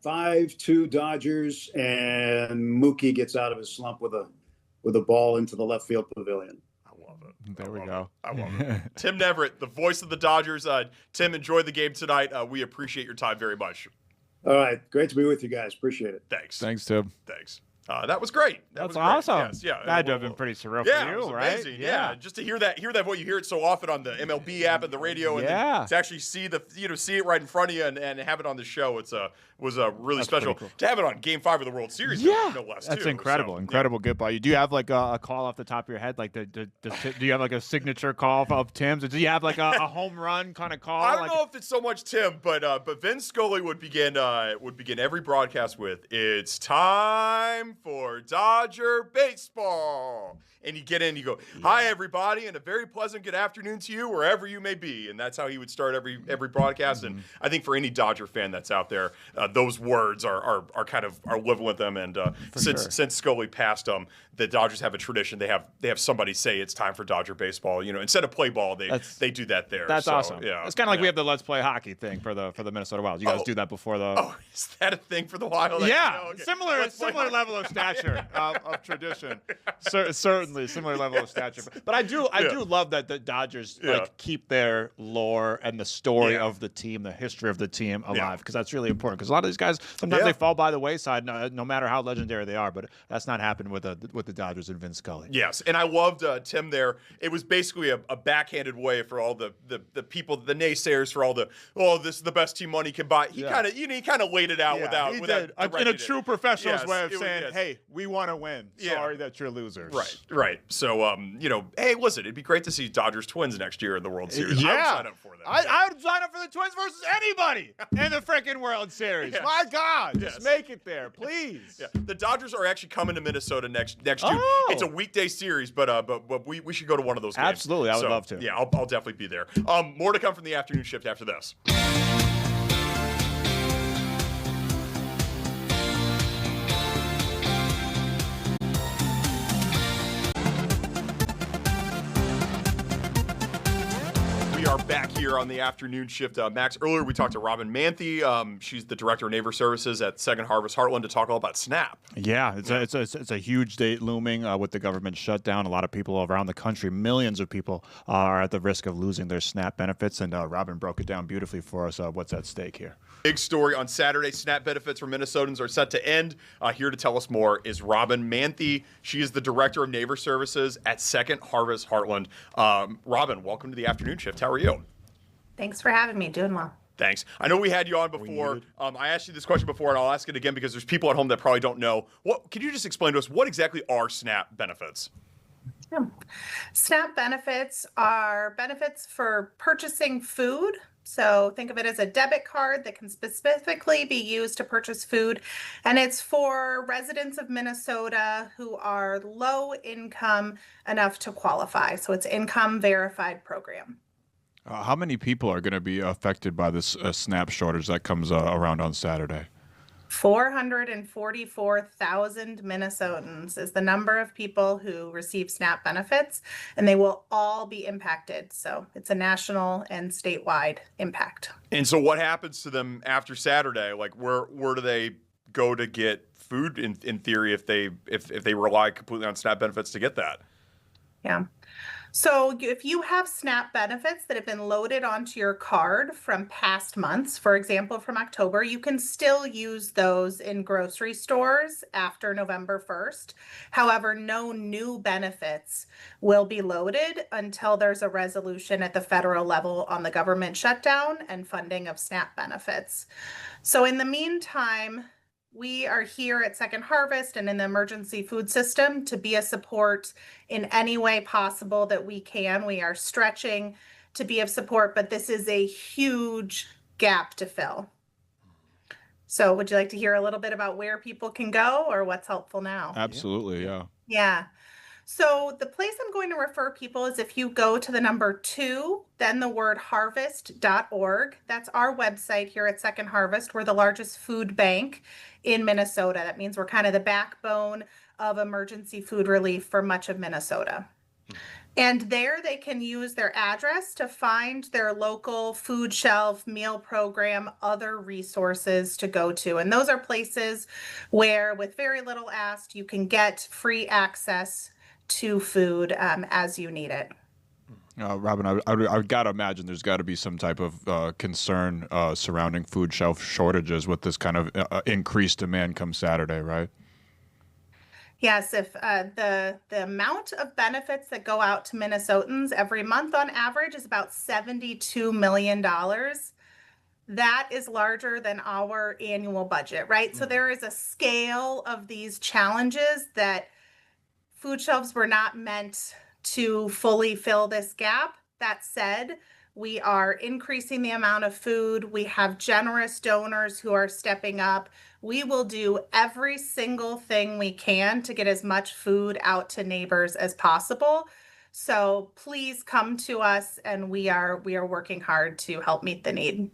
5-2 Dodgers, and Mookie gets out of his slump with a ball into the left field pavilion. There we go. I love it. Tim Neverett, the voice of the Dodgers. Tim, enjoy the game tonight. We appreciate your time very much. All right. Great to be with you guys. Appreciate it. Thanks. Thanks, Tim. Thanks. That was great. That's was awesome. Great. Yes, yeah. That had to have been pretty surreal yeah, for you, it was right? amazing. Yeah. Just to hear that voice, you hear it so often on the MLB app and the radio, and then to actually see it right in front of you and have it on the show. Was really special cool. to have it on Game 5 of the World Series. Yeah, no less. That's too. incredible. So, incredible get by you. Do you have like a call off the top of your head? Like, do you have like a signature call of Tim's? Do you have like a home run kind of call? I don't know if it's so much Tim, but Vince Scully would begin every broadcast with, "It's time for Dodger baseball," and you get in, you go, "Hi everybody, and a very pleasant good afternoon to you wherever you may be," and that's how he would start every broadcast. And I think for any Dodger fan that's out there, those words are kind of living with them. And since Scully passed, the Dodgers have a tradition. They have somebody say it's time for Dodger baseball. Instead of play ball, they do that there. That's awesome. Yeah, it's kind of like we have the Let's Play Hockey thing for the Minnesota Wild. You guys do that before the? Oh, is that a thing for the Wild? Yeah, okay. similar level of stature of tradition. Certainly similar level of stature. But I do love that the Dodgers keep their lore and the story of the team, the history of the team alive, because that's really important. Because a lot of these guys sometimes they fall by the wayside, no matter how legendary they are. But that's not happened with the Dodgers and Vince Scully. Yes, and I loved Tim there. It was basically a backhanded way for all the people, the naysayers, for all this is the best team money can buy. He kind of laid it out without in a true professional's way of saying, "Hey, we want to win. Sorry that you're losers." Right. So hey, listen, it'd be great to see Dodgers Twins next year in the World Series. I would sign up for that. I would sign up for the Twins versus anybody in the freaking World Series. Yes. My God, just make it there, please. Yeah. The Dodgers are actually coming to Minnesota next June. It's a weekday series, but we should go to one of those games. Absolutely, I would love to. Yeah, I'll definitely be there. More to come from the afternoon shift after this. We are back here on the afternoon shift. Max, earlier we talked to Robin Manthie. She's the director of neighbor services at Second Harvest Heartland to talk all about SNAP. Yeah, it's a huge date looming with the government shutdown. A lot of people around the country, millions of people, are at the risk of losing their SNAP benefits. And Robin broke it down beautifully for us. What's at stake here? Big story on Saturday. SNAP benefits for Minnesotans are set to end. Here to tell us more is Robin Manthie. She is the director of neighbor services at Second Harvest Heartland. Robin, welcome to the afternoon shift. How are you? Thanks for having me. Doing well. Thanks. I know we had you on before. I asked you this question before, and I'll ask it again because there's people at home that probably don't know. Can you just explain to us what exactly are SNAP benefits? SNAP benefits are benefits for purchasing food. So think of it as a debit card that can specifically be used to purchase food. And it's for residents of Minnesota who are low income enough to qualify. So it's income verified program. How many people are going to be affected by this SNAP shortage that comes around on Saturday? 444,000 Minnesotans is the number of people who receive SNAP benefits, and they will all be impacted. So it's a national and statewide impact. And so what happens to them after Saturday? Like where do they go to get food in theory if they rely completely on SNAP benefits to get that? Yeah. So if you have SNAP benefits that have been loaded onto your card from past months, for example, from October, you can still use those in grocery stores after November 1st. However, no new benefits will be loaded until there's a resolution at the federal level on the government shutdown and funding of SNAP benefits. So in the meantime, we are here at Second Harvest and in the emergency food system to be a support in any way possible that we can. We are stretching to be of support, but this is a huge gap to fill. So would you like to hear a little bit about where people can go or what's helpful now? Absolutely, yeah. Yeah. So the place I'm going to refer people is if you go to the number 2, then the word harvest.org. That's our website here at Second Harvest. We're the largest food bank in Minnesota. That means we're kind of the backbone of emergency food relief for much of Minnesota. And there they can use their address to find their local food shelf, meal program, other resources to go to. And those are places where with very little asked, you can get free access to food as you need it. Robin, I've got to imagine there's got to be some type of concern surrounding food shelf shortages with this kind of increased demand come Saturday, right? Yes, if the amount of benefits that go out to Minnesotans every month on average is about $72 million. That is larger than our annual budget, right? So there is a scale of these challenges that food shelves were not meant to fully fill this gap. That said, we are increasing the amount of food. We have generous donors who are stepping up. We will do every single thing we can to get as much food out to neighbors as possible. So please come to us, and we are working hard to help meet the need.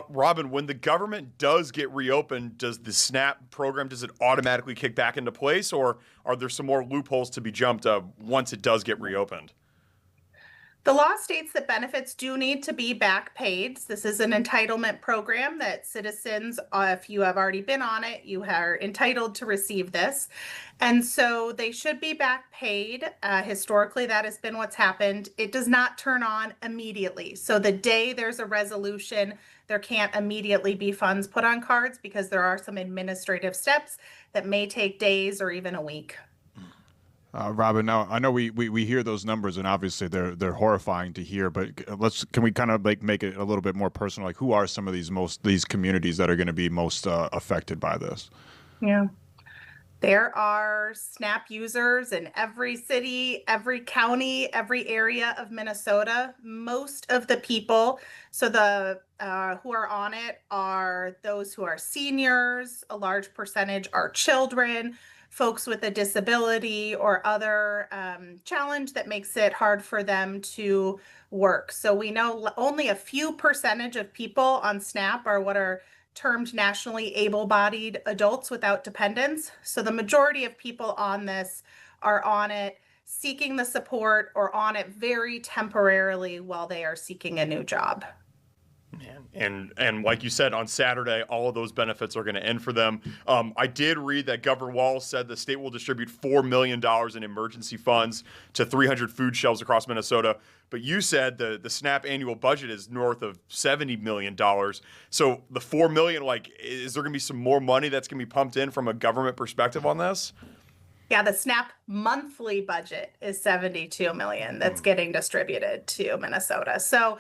Robin, when the government does get reopened, does the SNAP program, does it automatically kick back into place, or are there some more loopholes to be jumped once it does get reopened? The law states that benefits do need to be back paid. This is an entitlement program that citizens, if you have already been on it, you are entitled to receive this. And so they should be back paid. Historically, that has been what's happened. It does not turn on immediately. So the day there's a resolution, there can't immediately be funds put on cards because there are some administrative steps that may take days or even a week. Robin, now I know we hear those numbers and obviously they're horrifying to hear, but can we kind of like make it a little bit more personal? Like, who are some of these communities that are going to be most affected by this? Yeah. There are SNAP users in every city, every county, every area of Minnesota. Most of the people, so the who are on it are those who are seniors. A large percentage are children, folks with a disability or other challenge that makes it hard for them to work. So we know only a few percentage of people on SNAP are what are termed nationally able-bodied adults without dependents. So the majority of people on this are on it seeking the support or on it very temporarily while they are seeking a new job. And like you said, on Saturday, all of those benefits are going to end for them. I did read that Governor Walz said the state will distribute $4 million in emergency funds to 300 food shelves across Minnesota. But you said the SNAP annual budget is north of $70 million. So the $4 million, like, is there going to be some more money that's going to be pumped in from a government perspective on this? Yeah, the SNAP monthly budget is $72 million that's getting distributed to Minnesota. So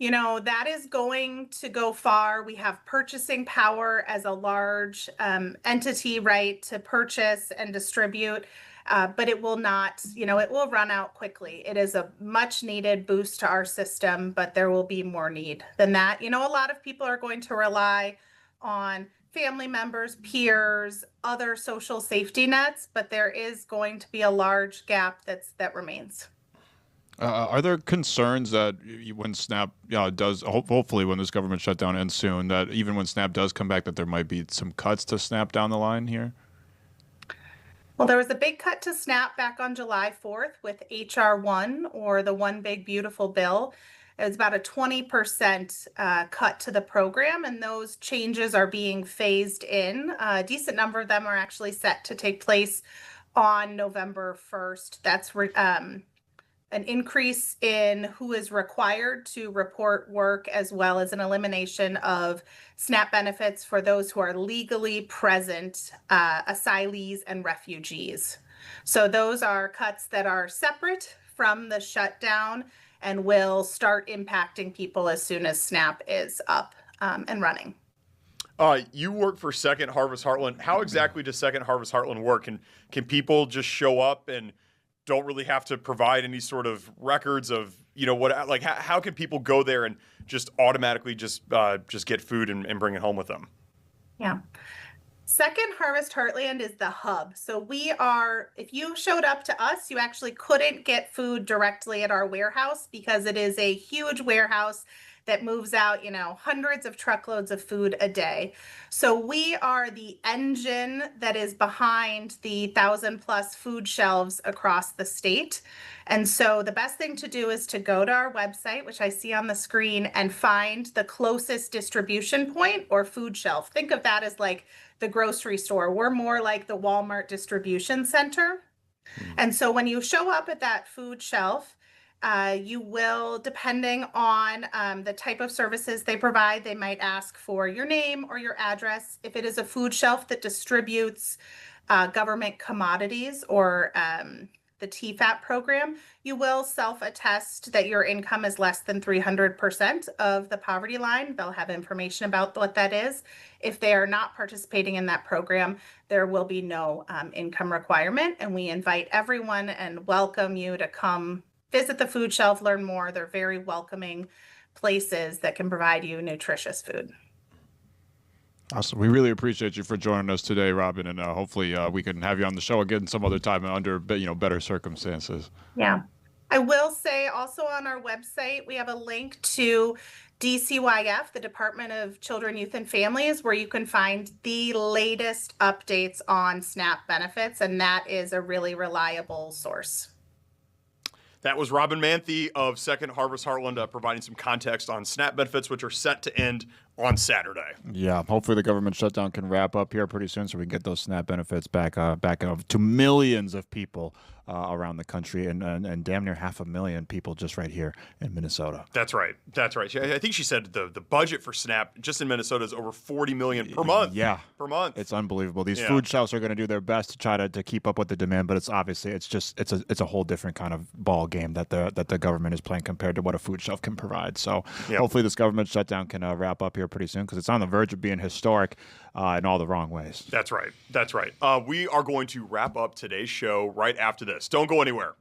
You know, that is going to go far. We have purchasing power as a large entity, right, to purchase and distribute, but it will not, you know, it will run out quickly. It is a much needed boost to our system, but there will be more need than that. You know, a lot of people are going to rely on family members, peers, other social safety nets, but there is going to be a large gap that remains. Are there concerns that when SNAP does, hopefully when this government shutdown ends soon, that even when SNAP does come back, that there might be some cuts to SNAP down the line here? Well, there was a big cut to SNAP back on July 4th with HR 1, or the One Big Beautiful Bill. It was about a 20% cut to the program, and those changes are being phased in. A decent number of them are actually set to take place on November 1st. That's an increase in who is required to report work, as well as an elimination of SNAP benefits for those who are legally present, asylees and refugees. So those are cuts that are separate from the shutdown and will start impacting people as soon as SNAP is up and running. You work for Second Harvest Heartland. How exactly does Second Harvest Heartland work? And can people just show up and don't really have to provide any sort of records of, you know, what, like how can people go there and just automatically just get food and bring it home with them? Yeah. Second Harvest Heartland is the hub. So we are, if you showed up to us, you actually couldn't get food directly at our warehouse because it is a huge warehouse that moves out, you know, hundreds of truckloads of food a day. So we are the engine that is behind the 1,000+ food shelves across the state. And so the best thing to do is to go to our website, which I see on the screen, and find the closest distribution point or food shelf. Think of that as like the grocery store. We're more like the Walmart distribution center. And so when you show up at that food shelf, you will, depending on the type of services they provide, they might ask for your name or your address. If it is a food shelf that distributes government commodities or the TFAP program, you will self-attest that your income is less than 300% of the poverty line. They'll have information about what that is. If they are not participating in that program, there will be no income requirement. And we invite everyone and welcome you to come visit the food shelf, learn more. They're very welcoming places that can provide you nutritious food. Awesome. We really appreciate you for joining us today, Robin, and hopefully we can have you on the show again some other time under better circumstances. Yeah. I will say also on our website, we have a link to DCYF, the Department of Children, Youth, and Families, where you can find the latest updates on SNAP benefits, and that is a really reliable source. That was Robin Manthie of Second Harvest Heartland providing some context on SNAP benefits, which are set to end on Saturday. Yeah, hopefully the government shutdown can wrap up here pretty soon so we can get those SNAP benefits back to millions of people around the country and damn near 500,000 people just right here in Minnesota. That's right. That's right. I think she said the budget for SNAP just in Minnesota is over $40 million per month. Yeah. Per month. It's unbelievable. These food shelves are going to do their best to try to keep up with the demand, but it's a whole different kind of ball game that the government is playing compared to what a food shelf can provide. So hopefully this government shutdown can wrap up here pretty soon because it's on the verge of being historic in all the wrong ways. That's right. That's right. We are going to wrap up today's show right after this. Don't go anywhere.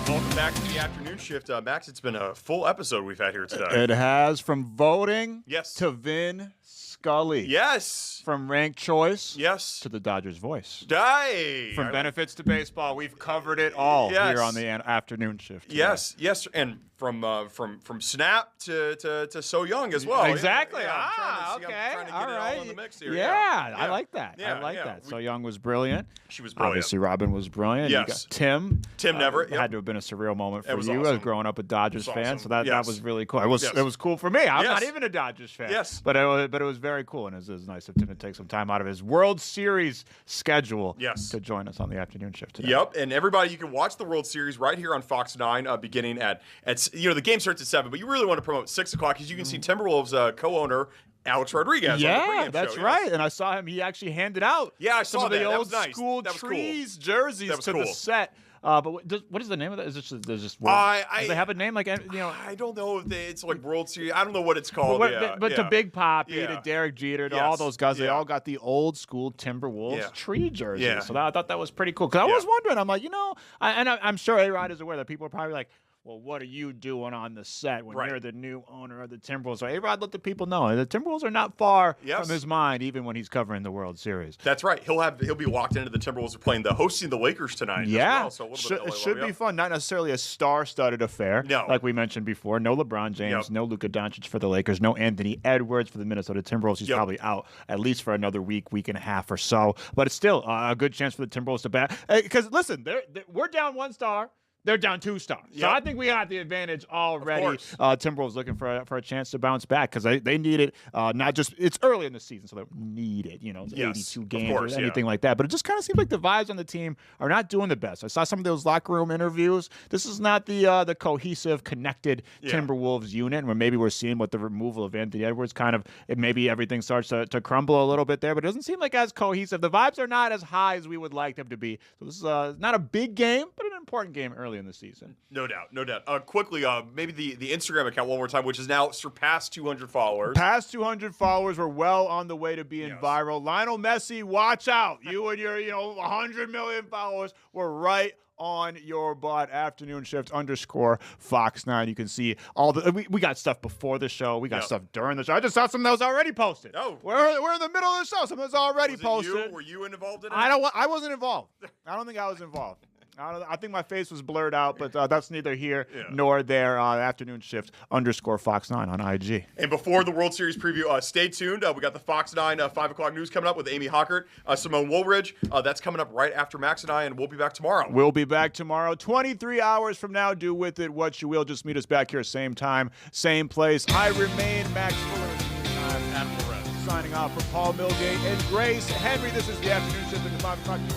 Welcome back to the afternoon shift. Max, it's been a full episode we've had here today. It has, from voting Yes. to Vin Scully. Yes. From ranked choice Yes. to the Dodgers voice. Die. From benefits to baseball, we've covered it all here on the afternoon shift today. Yes, and from Snap to Soyoung as well. Exactly. Yeah, I'm okay. trying to get all it all in the mix here. Yeah, I like that. Yeah, I like yeah. that. Soyoung was brilliant. She was brilliant. Obviously, Robin was brilliant. Yes. You got Tim. Tim Neverett. Had to have been a surreal moment for It was you awesome. as growing up a Dodgers fan. awesome. So that Yes. was really cool. It was Yes. it was cool for me. I'm Yes. not even a Dodgers fan. Yes. But it was very cool, and it was nice of Tim to take some time out of his World Series schedule to join us on the afternoon shift today. Yep, and everybody, you can watch the World Series right here on Fox 9, beginning at the game starts at 7, but you really want to promote 6 o'clock because you can see Timberwolves co-owner Alex Rodriguez. On the Yeah, pregame that's show, right. yes. And I saw him. He actually handed out Yeah, I some saw of the that. That old was nice. school That was cool. trees jerseys That was to the cool. set. But what is the name of that? Is it just world? Do they have a name like I don't know if it's like World Series. I don't know what it's called. But to Big Poppy, Yeah. to Derek Jeter, to Yes. all those guys, they Yeah. all got the old school Timberwolves Yeah. tree jerseys. Yeah. So I thought that was pretty cool. Because I was wondering, I'm like, I'm sure A-Rod is aware that people are probably like, well, what are you doing on the set when Right. you're the new owner of the Timberwolves? So A-Rod let the people know the Timberwolves are not far from his mind, even when he's covering the World Series. That's right. He'll be locked into the Timberwolves. Are hosting the Lakers tonight. Yeah, as well, so a little bit of it LA should love, be fun. Not necessarily a star-studded affair, No. like we mentioned before. No LeBron James, no Luka Doncic for the Lakers, no Anthony Edwards for the Minnesota Timberwolves. He's probably out at least for another week and a half or so. But it's still a good chance for the Timberwolves to bat. Because listen, we're down 1 star. They're down 2 stars. So I think we got the advantage already. Timberwolves looking for a chance to bounce back because they need it. Not just it's early in the season, so they need it. It's 82 games or anything like that. But it just kind of seems like the vibes on the team are not doing the best. I saw some of those locker room interviews. This is not the cohesive, connected Timberwolves unit. Where maybe we're seeing with the removal of Anthony Edwards, maybe everything starts to crumble a little bit there. But it doesn't seem like as cohesive. The vibes are not as high as we would like them to be. So this is not a big game, but an important game early in the season. No doubt. Quickly, maybe the Instagram account one more time, which has now surpassed 200 followers. Past 200 followers. We're well on the way to being viral. Lionel Messi, watch out. You and your 100 million followers were right on your butt. Afternoon shift _ Fox 9. You can see all the we got stuff before the show. We got stuff during the show. I just saw some of those already posted. Oh, we're in the middle of the show. Some of those already posted. Were you involved in it? I wasn't involved. I don't think I was involved. I think my face was blurred out, but that's neither here nor there. Afternoon shift _ Fox 9 on IG. And before the World Series preview, stay tuned. We got the Fox 9 5 o'clock news coming up with Amy Hockert, Simone Woolridge. That's coming up right after Max and I, and we'll be back tomorrow. We'll be back tomorrow, 23 hours from now. Do with it what you will. Just meet us back here, same time, same place. I remain maxx-fuller. I'm Adam-llorens. Signing off for Paul Millgate and Grace Henry. This is the Afternoon Shift at the 5 o'clock news.